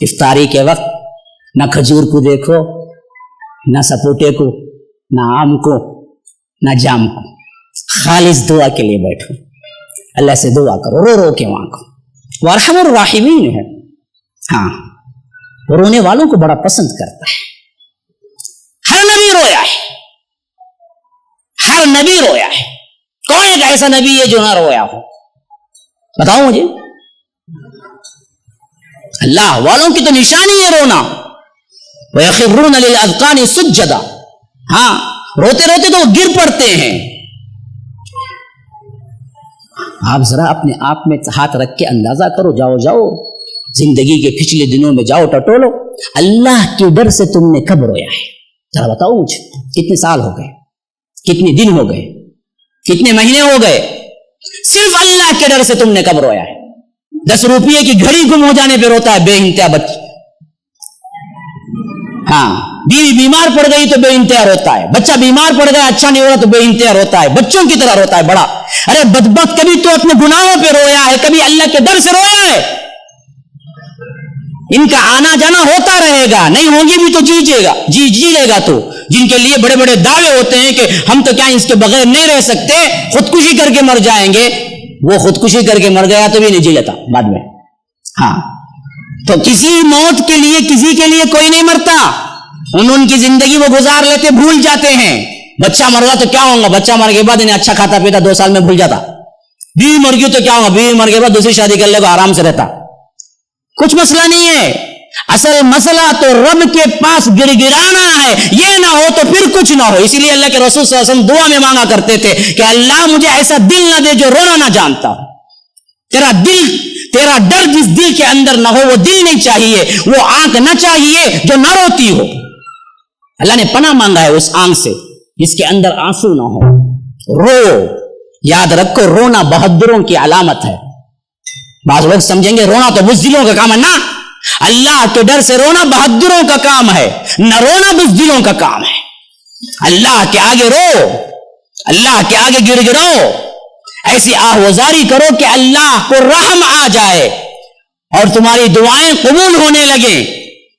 افطاری کے وقت نہ کھجور کو دیکھو, نہ سپوٹے کو, نہ آم کو, نہ جام کو, خالص دعا کے لیے بیٹھو, اللہ سے دعا کرو, رو رو کے مانگو. وہ ارحم الراحمین ہے. ہاں, رونے والوں کو بڑا پسند کرتا ہے. ہر نبی رویا ہے, ہر نبی رویا ہے. کون ایک ایسا نبی ہے جو نہ رویا ہو؟ بتاؤ مجھے. اللہ والوں کی تو نشانی ہے رونا. وَيَخِرُّونَ لِلْأَذْقَانِ سُجَّدًا. ہاں, روتے روتے تو وہ گر پڑتے ہیں. آپ ذرا اپنے آپ میں ہاتھ رکھ کے اندازہ کرو, جاؤ زندگی کے پچھلے دنوں میں جاؤ ٹٹولو, اللہ کے ڈر سے تم نے کب رویا ہے؟ ذرا بتاؤ مجھے. کتنے سال ہو گئے, کتنے دن ہو گئے, کتنے مہینے ہو گئے, صرف اللہ کے ڈر سے تم نے کب رویا ہے؟ 10 روپے کی گھڑی گم ہو جانے پہ روتا ہے بے انتہا بچہ، ہاں بیوی بیمار پڑ گئی تو بے انتہا روتا ہے، بچہ بیمار پڑ گیا اچھا نہیں ہو رہا تو بے انتہا روتا ہے، بچوں کی طرح روتا ہے بڑا۔ ارے بدبخت، کبھی تو اپنے گناہوں پہ رویا ہے، کبھی اللہ کے ڈر سے رویا ہے؟ ان کا آنا جانا ہوتا رہے گا، نہیں ہوگی بھی تو جی لے گا تو۔ جن کے لیے بڑے بڑے دعوے ہوتے ہیں کہ ہم تو کیا اس کے بغیر نہیں رہ سکتے، خودکشی کر کے مر جائیں گے، وہ خودکشی کر کے مر گیا تو بھی نہیں جی لیتا بعد میں۔ ہاں تو کسی موت کے لیے کسی کے لیے کوئی نہیں مرتا، ان کی زندگی وہ گزار لیتے، بھول جاتے ہیں۔ بچہ مر گیا تو کیا ہوگا، بچہ مر کے بعد انہیں اچھا کھاتا پیتا 2 سال میں بھول جاتا۔ بیوی مر گئی تو کیا ہوگا، بیوی مر کے بعد دوسری شادی کر لے گا، آرام سے رہتا، کچھ مسئلہ نہیں ہے۔ اصل مسئلہ تو رب کے پاس گڑ گڑانا ہے، یہ نہ ہو تو پھر کچھ نہ ہو۔ اسی لیے اللہ کے رسول صلی اللہ علیہ وسلم دعا میں مانگا کرتے تھے کہ اللہ مجھے ایسا دل نہ دے جو رونا نہ جانتا ہو۔ تیرا ڈر جس دل کے اندر نہ ہو وہ دل نہیں چاہیے، وہ آنکھ نہ چاہیے جو نہ روتی ہو۔ اللہ نے پناہ مانگا ہے اس آنکھ سے جس کے اندر آنسو نہ ہو۔ رو، یاد رکھو رونا بہادروں کی علامت ہے۔ بعض لوگ سمجھیں گے رونا تو بزدلوں کا کام ہے، نہ، اللہ کے ڈر سے رونا بہادروں کا کام ہے، نہ رونا بزدلوں کا کام ہے۔ اللہ کے آگے رو، اللہ کے آگے گڑ گڑاؤ، ایسی آہوازاری کرو کہ اللہ کو رحم آ جائے اور تمہاری دعائیں قبول ہونے لگیں،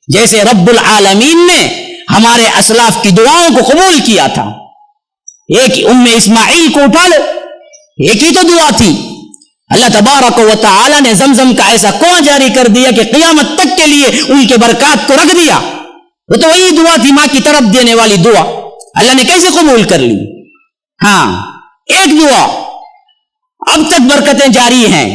جیسے رب العالمین نے ہمارے اسلاف کی دعاؤں کو قبول کیا تھا۔ ایک اسماعیل کو اٹھا لو، ایک ہی تو دعا تھی، اللہ تبارک و تعالی نے زمزم کا ایسا کنواں جاری کر دیا کہ قیامت تک کے لیے ان کے برکات کو رکھ دیا۔ وہ تو وہی دعا تھی، ماں کی طرف دینے والی دعا، اللہ نے کیسے قبول کر لی؟ ہاں ایک دعا، اب تک برکتیں جاری ہیں۔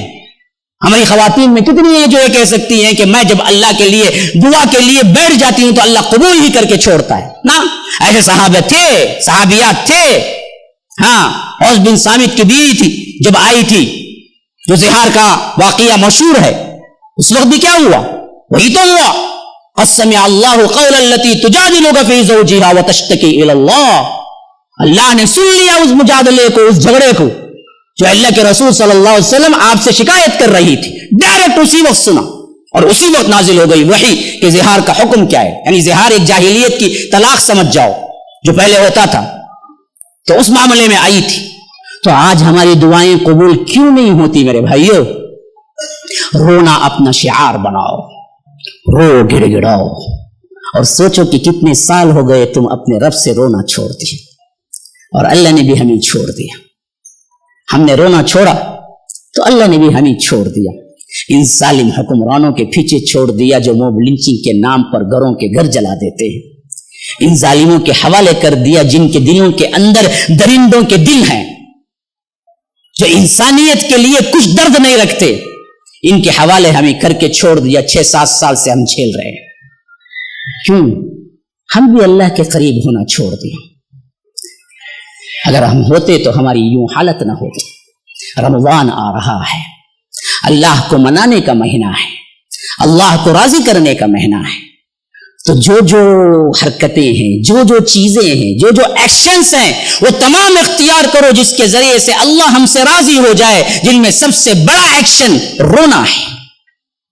ہماری خواتین میں کتنی ہیں جو یہ کہہ سکتی ہیں کہ میں جب اللہ کے لیے دعا کے لیے بیٹھ جاتی ہوں تو اللہ قبول ہی کر کے چھوڑتا ہے نا؟ ایسے صحابہ تھے، صحابیات تھے۔ ہاں اوس بن صامت کی بیوی تھی، جب آئی تھی جو زہار کا واقعہ مشہور ہے، اس وقت بھی کیا ہوا؟ وہی تو ہوا، قد سمع اللہ قول التی تجادلک فی زوجہا وتشتکی الی اللہ۔ اللہ نے سن لیا اس مجادلے کو، اس جھگڑے کو جو اللہ کے رسول صلی اللہ علیہ وسلم آپ سے شکایت کر رہی تھی، ڈائریکٹ اسی وقت سنا اور اسی وقت نازل ہو گئی وحی کہ زہار کا حکم کیا ہے۔ یعنی زہار ایک جاہلیت کی طلاق سمجھ جاؤ جو پہلے ہوتا تھا، تو اس معاملے میں آئی تھی۔ تو آج ہماری دعائیں قبول کیوں نہیں ہوتی میرے بھائیو؟ رونا اپنا شعار بناؤ، رو گڑ گڑاؤ اور سوچو کہ کتنے سال ہو گئے تم اپنے رب سے رونا چھوڑ دیے، اور اللہ نے بھی ہمیں چھوڑ دیا۔ ہم نے رونا چھوڑا تو اللہ نے بھی ہمیں چھوڑ دیا۔ ان ظالم حکمرانوں کے پیچھے چھوڑ دیا جو موب لنچنگ کے نام پر گھروں کے گھر جلا دیتے ہیں۔ ان ظالموں کے حوالے کر دیا جن کے دلوں کے اندر درندوں کے دل ہیں، جو انسانیت کے لیے کچھ درد نہیں رکھتے، ان کے حوالے ہمیں کر کے چھوڑ دیا۔ 6-7 سال سے ہم جھیل رہے ہیں۔ کیوں؟ ہم بھی اللہ کے قریب ہونا چھوڑ دیا۔ اگر ہم ہوتے تو ہماری یوں حالت نہ ہوتی۔ رمضان آ رہا ہے، اللہ کو منانے کا مہینہ ہے، اللہ کو راضی کرنے کا مہینہ ہے، تو جو جو حرکتیں ہیں، جو جو چیزیں ہیں، جو جو ایکشنز ہیں، وہ تمام اختیار کرو جس کے ذریعے سے اللہ ہم سے راضی ہو جائے، جن میں سب سے بڑا ایکشن رونا ہے۔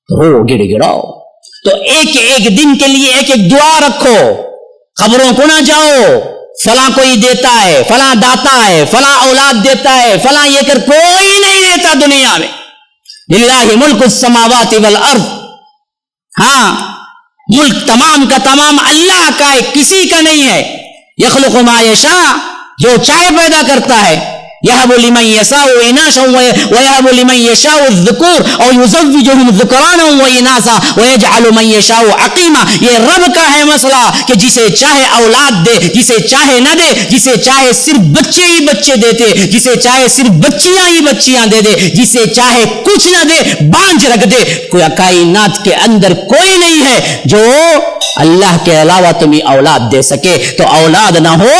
رو گڑ گڑاؤ، تو ایک ایک دن کے لیے ایک ایک دعا رکھو، قبروں کو نہ جاؤ، فلاں کوئی دیتا ہے، فلاں داتا ہے، فلاں اولاد دیتا ہے، فلاں یہ کر، کوئی نہیں دیتا دنیا میں۔ للہ ملک السماوات والارض، ہاں ملک تمام کا تمام اللہ کا ہے، کسی کا نہیں ہے۔ یخلق ما یشاء، جو چاہے پیدا کرتا ہے۔ یہب لمن یشاء اناثا ویہب لمن یشاء الذکور او یزوجہم ذکرانا واناثا ویجعل من یشاء عقیما۔ یہ رب کا ہے مسئلہ کہ جسے چاہے اولاد دے، جسے چاہے نہ دے، جسے چاہے صرف بچے ہی بچے دیتے، جسے چاہے صرف بچیاں ہی بچیاں دے دے، جسے چاہے کچھ نہ دے، بانجھ رکھ دے۔ کوئی کائنات کے اندر کوئی نہیں ہے جو اللہ کے علاوہ تمہیں اولاد دے سکے۔ تو اولاد نہ ہو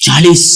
40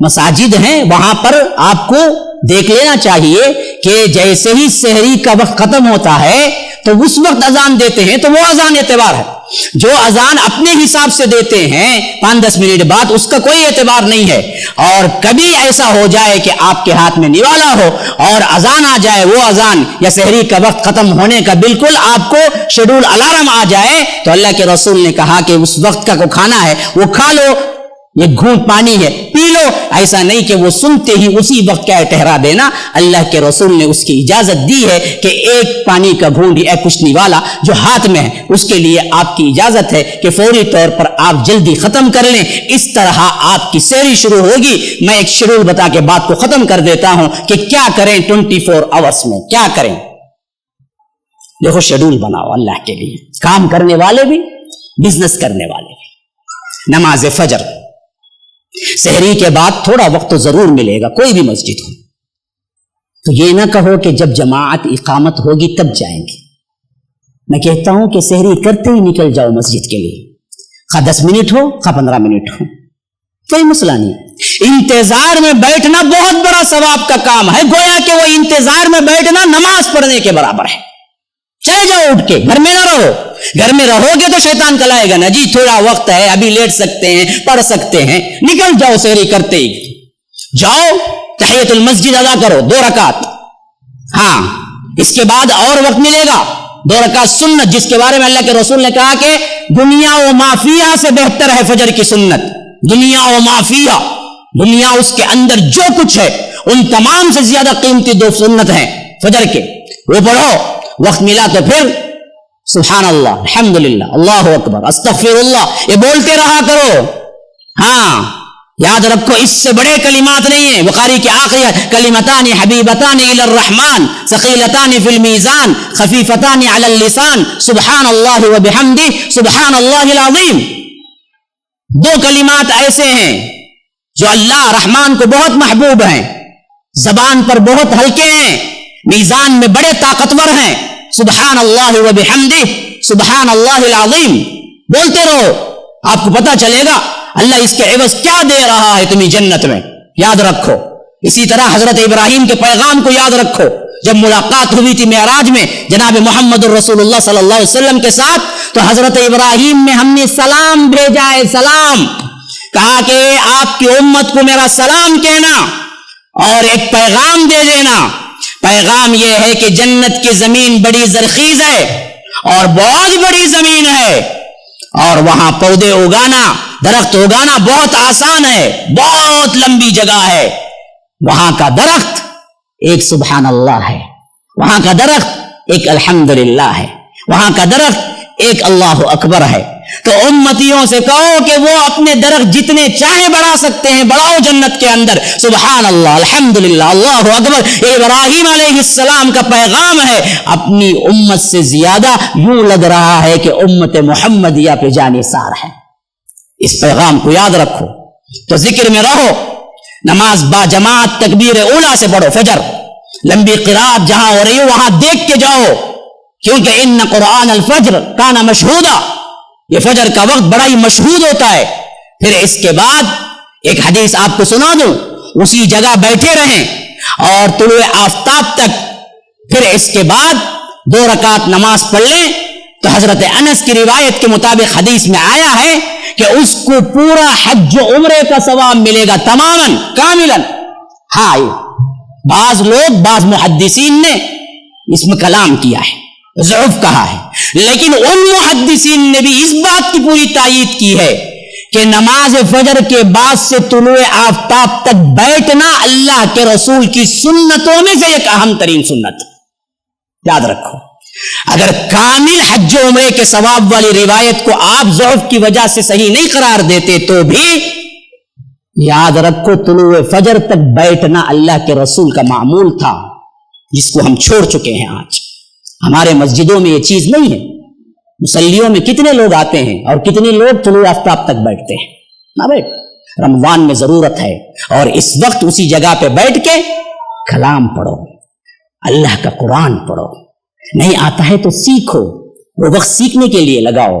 مساجد ہیں وہاں پر آپ کو دیکھ لینا چاہیے کہ جیسے ہی سحری کا وقت ختم ہوتا ہے تو اس وقت اذان دیتے ہیں تو وہ اذان اعتبار ہے. جو اذان اپنے حساب سے دیتے ہیں 5-10 منٹ بعد اس کا کوئی اعتبار نہیں ہے. اور کبھی ایسا ہو جائے کہ آپ کے ہاتھ میں نوالا ہو اور اذان آ جائے, وہ اذان یا سحری کا وقت ختم ہونے کا بالکل آپ کو شیڈول الارم آ جائے, تو اللہ کے رسول نے کہا کہ اس وقت کا کو کھانا ہے وہ کھا لو, یہ گھونٹ پانی ہے پی لو. ایسا نہیں کہ وہ سنتے ہی اسی وقت کیا ٹھہرا دینا. اللہ کے رسول نے اس کی اجازت دی ہے کہ ایک پانی کا گھونٹ یا کشنی والا جو ہاتھ میں ہے اس کے لیے آپ کی اجازت ہے کہ فوری طور پر آپ جلدی ختم کر لیں. اس طرح آپ کی سحری شروع ہوگی. میں ایک شیڈول بتا کے بات کو ختم کر دیتا ہوں کہ کیا کریں 24 آورس میں, کیا کریں. دیکھو شیڈول بناؤ اللہ کے لیے, کام کرنے والے بھی بزنس کرنے والے بھی. نماز فجر سحری کے بعد تھوڑا وقت تو ضرور ملے گا, کوئی بھی مسجد ہو تو یہ نہ کہو کہ جب جماعت اقامت ہوگی تب جائیں گے. میں کہتا ہوں کہ سحری کرتے ہی نکل جاؤ مسجد کے لیے, خواہ 10 منٹ ہو خواہ 15 منٹ ہو, کوئی مسئلہ نہیں. انتظار میں بیٹھنا بہت بڑا ثواب کا کام ہے, گویا کہ وہ انتظار میں بیٹھنا نماز پڑھنے کے برابر ہے. چلے جاؤ اٹھ کے, گھر میں نہ رہو. گھر میں رہو گے تو شیطان کلائے گا نا, جی تھوڑا وقت ہے ابھی لیٹ سکتے ہیں پڑھ سکتے ہیں. نکل جاؤ سحری کرتے ہی, جاؤ تحیت المسجد ادا کرو 2 رکعت. ہاں اس کے بعد اور وقت ملے گا 2 رکعت سنت, جس کے بارے میں اللہ کے رسول نے کہا کہ دنیا و مافیہ سے بہتر ہے فجر کی سنت. دنیا و مافیہ, دنیا اس کے اندر جو کچھ ہے ان تمام سے زیادہ قیمتی 2 سنت ہیں فجر کے, وہ پڑھو. وقت ملا تو پھر سبحان اللہ, الحمدللہ, اللہ اکبر, استغفر اللہ, یہ بولتے رہا کرو. ہاں یاد رکھو اس سے بڑے کلمات نہیں ہیں. بخاری کی آخری کلمتان حبیبتان الی الرحمن ثقیلتان فی المیزان خفیفتان علی اللسان سبحان اللہ و بحمدہ سبحان اللہ العظیم. 2 کلمات ایسے ہیں جو اللہ رحمان کو بہت محبوب ہیں, زبان پر بہت ہلکے ہیں, میزان میں بڑے طاقتور ہیں. سبحان اللہ و بحمدہ سبحان اللہ العظیم. بولتے رہو, آپ کو پتا چلے گا اللہ اس کے عوض کیا دے رہا ہے تمہیں جنت میں. یاد رکھو. اسی طرح حضرت ابراہیم کے پیغام کو یاد رکھو. جب ملاقات ہوئی تھی معراج میں جناب محمد الرسول اللہ صلی اللہ علیہ وسلم کے ساتھ, تو حضرت ابراہیم میں ہم نے سلام بھیجا ہے. سلام کہا کہ آپ کی امت کو میرا سلام کہنا اور ایک پیغام دے دینا. پیغام یہ ہے کہ جنت کی زمین بڑی زرخیز ہے اور بہت بڑی زمین ہے, اور وہاں پودے اگانا, درخت اگانا بہت آسان ہے, بہت لمبی جگہ ہے. وہاں کا درخت ایک سبحان اللہ ہے, وہاں کا درخت ایک الحمدللہ ہے, وہاں کا درخت ایک اللہ اکبر ہے. تو امتیوں سے کہو کہ وہ اپنے درخت جتنے چاہے بڑھا سکتے ہیں, بڑھاؤ جنت کے اندر. سبحان اللہ, الحمدللہ, اللہ اکبر. یہ ابراہیم علیہ السلام کا پیغام ہے. اپنی امت سے زیادہ یوں لگ رہا ہے کہ امت محمدیہ پہ جانثار ہے. اس پیغام کو یاد رکھو. تو ذکر میں رہو, نماز با جماعت تکبیر اولا سے پڑھو. فجر لمبی قرات جہاں ہو رہی ہو وہاں دیکھ کے جاؤ, کیونکہ ان قرآن الفجر کان مشہودا, یہ فجر کا وقت بڑا ہی مشہود ہوتا ہے. پھر اس کے بعد ایک حدیث آپ کو سنا دوں, اسی جگہ بیٹھے رہیں اور طلوع آفتاب تک. پھر اس کے بعد 2 رکعت نماز پڑھ لیں. تو حضرت انس کی روایت کے مطابق حدیث میں آیا ہے کہ اس کو پورا حج و عمرے کا ثواب ملے گا تماماً کاملاً. ہاں بعض لوگ, بعض محدثین نے اس میں کلام کیا ہے, ضعف کہا ہے, لیکن ان محدثین نے بھی اس بات کی پوری تائید کی ہے کہ نماز فجر کے بعد سے طلوع آفتاب تک بیٹھنا اللہ کے رسول کی سنتوں میں سے ایک اہم ترین سنت. یاد رکھو, اگر کامل حج و عمرے کے ثواب والی روایت کو آپ ضعف کی وجہ سے صحیح نہیں قرار دیتے تو بھی یاد رکھو طلوع فجر تک بیٹھنا اللہ کے رسول کا معمول تھا, جس کو ہم چھوڑ چکے ہیں. آج ہمارے مسجدوں میں یہ چیز نہیں ہے. مصلیوں میں کتنے لوگ آتے ہیں اور کتنے لوگ طلوع آفتاب تک بیٹھتے ہیں. نہ بیٹھ, رمضان میں ضرورت ہے, اور اس وقت اسی جگہ پہ بیٹھ کے کلام پڑھو, اللہ کا قرآن پڑھو. نہیں آتا ہے تو سیکھو, وہ وقت سیکھنے کے لیے لگاؤ.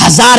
1000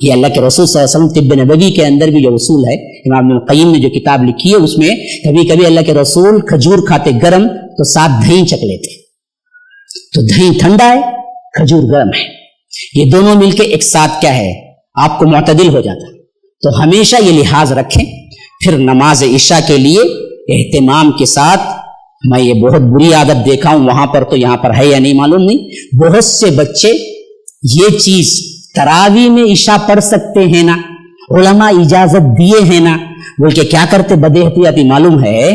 یہ اللہ کے رسول صلی اللہ علیہ وسلم طب نبوی کے اندر بھی جو اصول ہے، امام ابن القیم نے جو کتاب لکھی ہے اس میں کبھی کبھی اللہ کے رسول کھجور کھاتے گرم تو ساتھ دہی چک لیتے، تو دہی ٹھنڈا ہے، کھجور گرم ہے، یہ دونوں مل کے ایک ساتھ کیا ہے آپ کو معتدل ہو جاتا۔ تو ہمیشہ یہ لحاظ رکھیں۔ پھر نماز عشاء کے لیے اہتمام کے ساتھ، میں یہ بہت بری عادت دیکھا ہوں، وہاں پر تو یہاں پر ہے یا نہیں معلوم نہیں، بہت سے بچے یہ چیز تراوی میں عشاء پڑھ سکتے ہیں نا، علماء اجازت دیے ہیں نا، بول کے کیا کرتے بد احتیاطی معلوم ہے،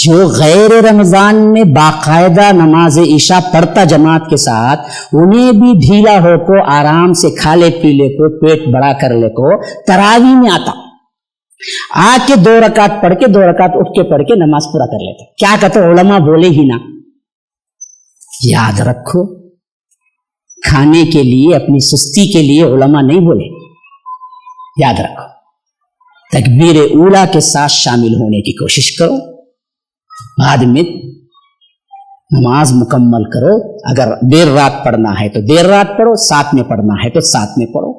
جو غیر رمضان میں باقاعدہ نماز عشاء پڑھتا جماعت کے ساتھ، انہیں بھی ڈھیلا ہو کو آرام سے کھا لے پی لے کو پیٹ بڑا کر لے کو تراوی میں آتا، آ کے 2 رکعت پڑھ کے 2 رکعت اٹھ کے پڑھ کے نماز پورا کر لیتا۔ کیا کہتے علماء بولے ہی نا۔ یاد رکھو، کھانے کے لیے اپنی سستی کے لیے علماء نہیں بولے، یاد رکھو۔ تکبیر اولا کے ساتھ شامل ہونے کی کوشش کرو، بعد میں نماز مکمل کرو۔ اگر دیر رات پڑھنا ہے تو دیر رات پڑھو، ساتھ میں پڑھنا ہے تو ساتھ میں پڑھو۔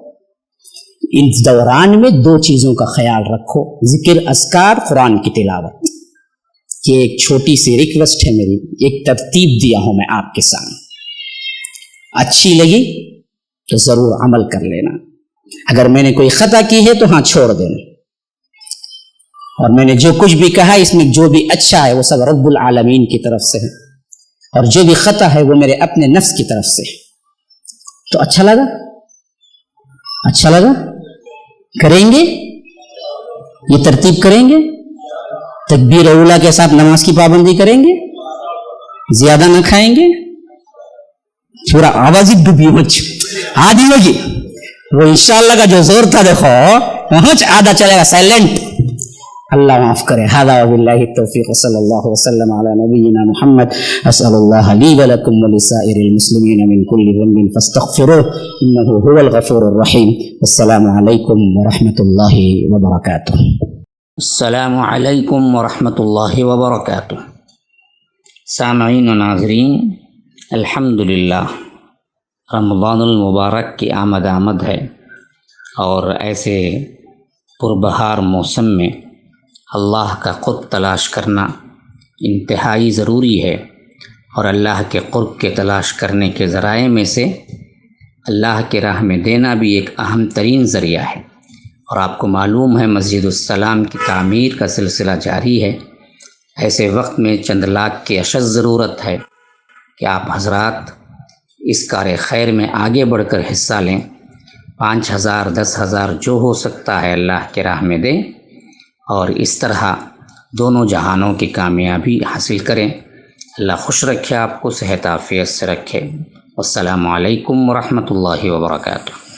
ان دوران میں 2 چیزوں کا خیال رکھو، ذکر اذکار، قرآن کی تلاوت۔ یہ ایک چھوٹی سی ریکویسٹ ہے میری، ایک ترتیب دیا ہوں میں آپ کے سامنے، اچھی لگی تو ضرور عمل کر لینا، اگر میں نے کوئی خطا کی ہے تو ہاں چھوڑ دینا، اور میں نے جو کچھ بھی کہا اس میں جو بھی اچھا ہے وہ سب رب العالمین کی طرف سے ہے، اور جو بھی خطا ہے وہ میرے اپنے نفس کی طرف سے ہے۔ تو اچھا لگا کریں گے، یہ ترتیب کریں گے، تکبیر اولا کے ساتھ نماز کی پابندی کریں گے، زیادہ نہ کھائیں گے، پورا آواز ہی ڈوبی مچ آدھی ہوگی، وہ انشاءاللہ کا جو زور تھا دیکھو پہنچ آدھا چلے گا سائلنٹ۔ اللہ معاف کرے۔ ھذا وباللہ التوفیق، صلی اللہ وسلم علی نبینا محمد۔ اسأل اللہ لی ولکم ولسائر المسلمین من کل ذنب فاستغفروہ انہ هو الغفور الرحیم۔ السلام علیکم ورحمۃ اللہ وبرکاتہ۔ السلام علیکم ورحمۃ اللہ وبرکاتہ۔ سامعین و ناظرین، الحمدللہ رمضان المبارک کی آمد ہے، اور ایسے پربہار موسم میں اللہ کا قرب تلاش کرنا انتہائی ضروری ہے، اور اللہ کے قرب کے تلاش کرنے کے ذرائع میں سے اللہ کے راہ میں دینا بھی ایک اہم ترین ذریعہ ہے۔ اور آپ کو معلوم ہے مسجد السلام کی تعمیر کا سلسلہ جاری ہے۔ ایسے وقت میں چند لاکھ کی اشد ضرورت ہے کہ آپ حضرات اس کار خیر میں آگے بڑھ کر حصہ لیں، 5,000 10,000 جو ہو سکتا ہے اللہ کے راہ میں دیں، اور اس طرح دونوں جہانوں کی کامیابی حاصل کریں۔ اللہ خوش رکھے آپ کو، صحت عافیت سے رکھے۔ والسلام علیکم ورحمۃ اللہ وبرکاتہ۔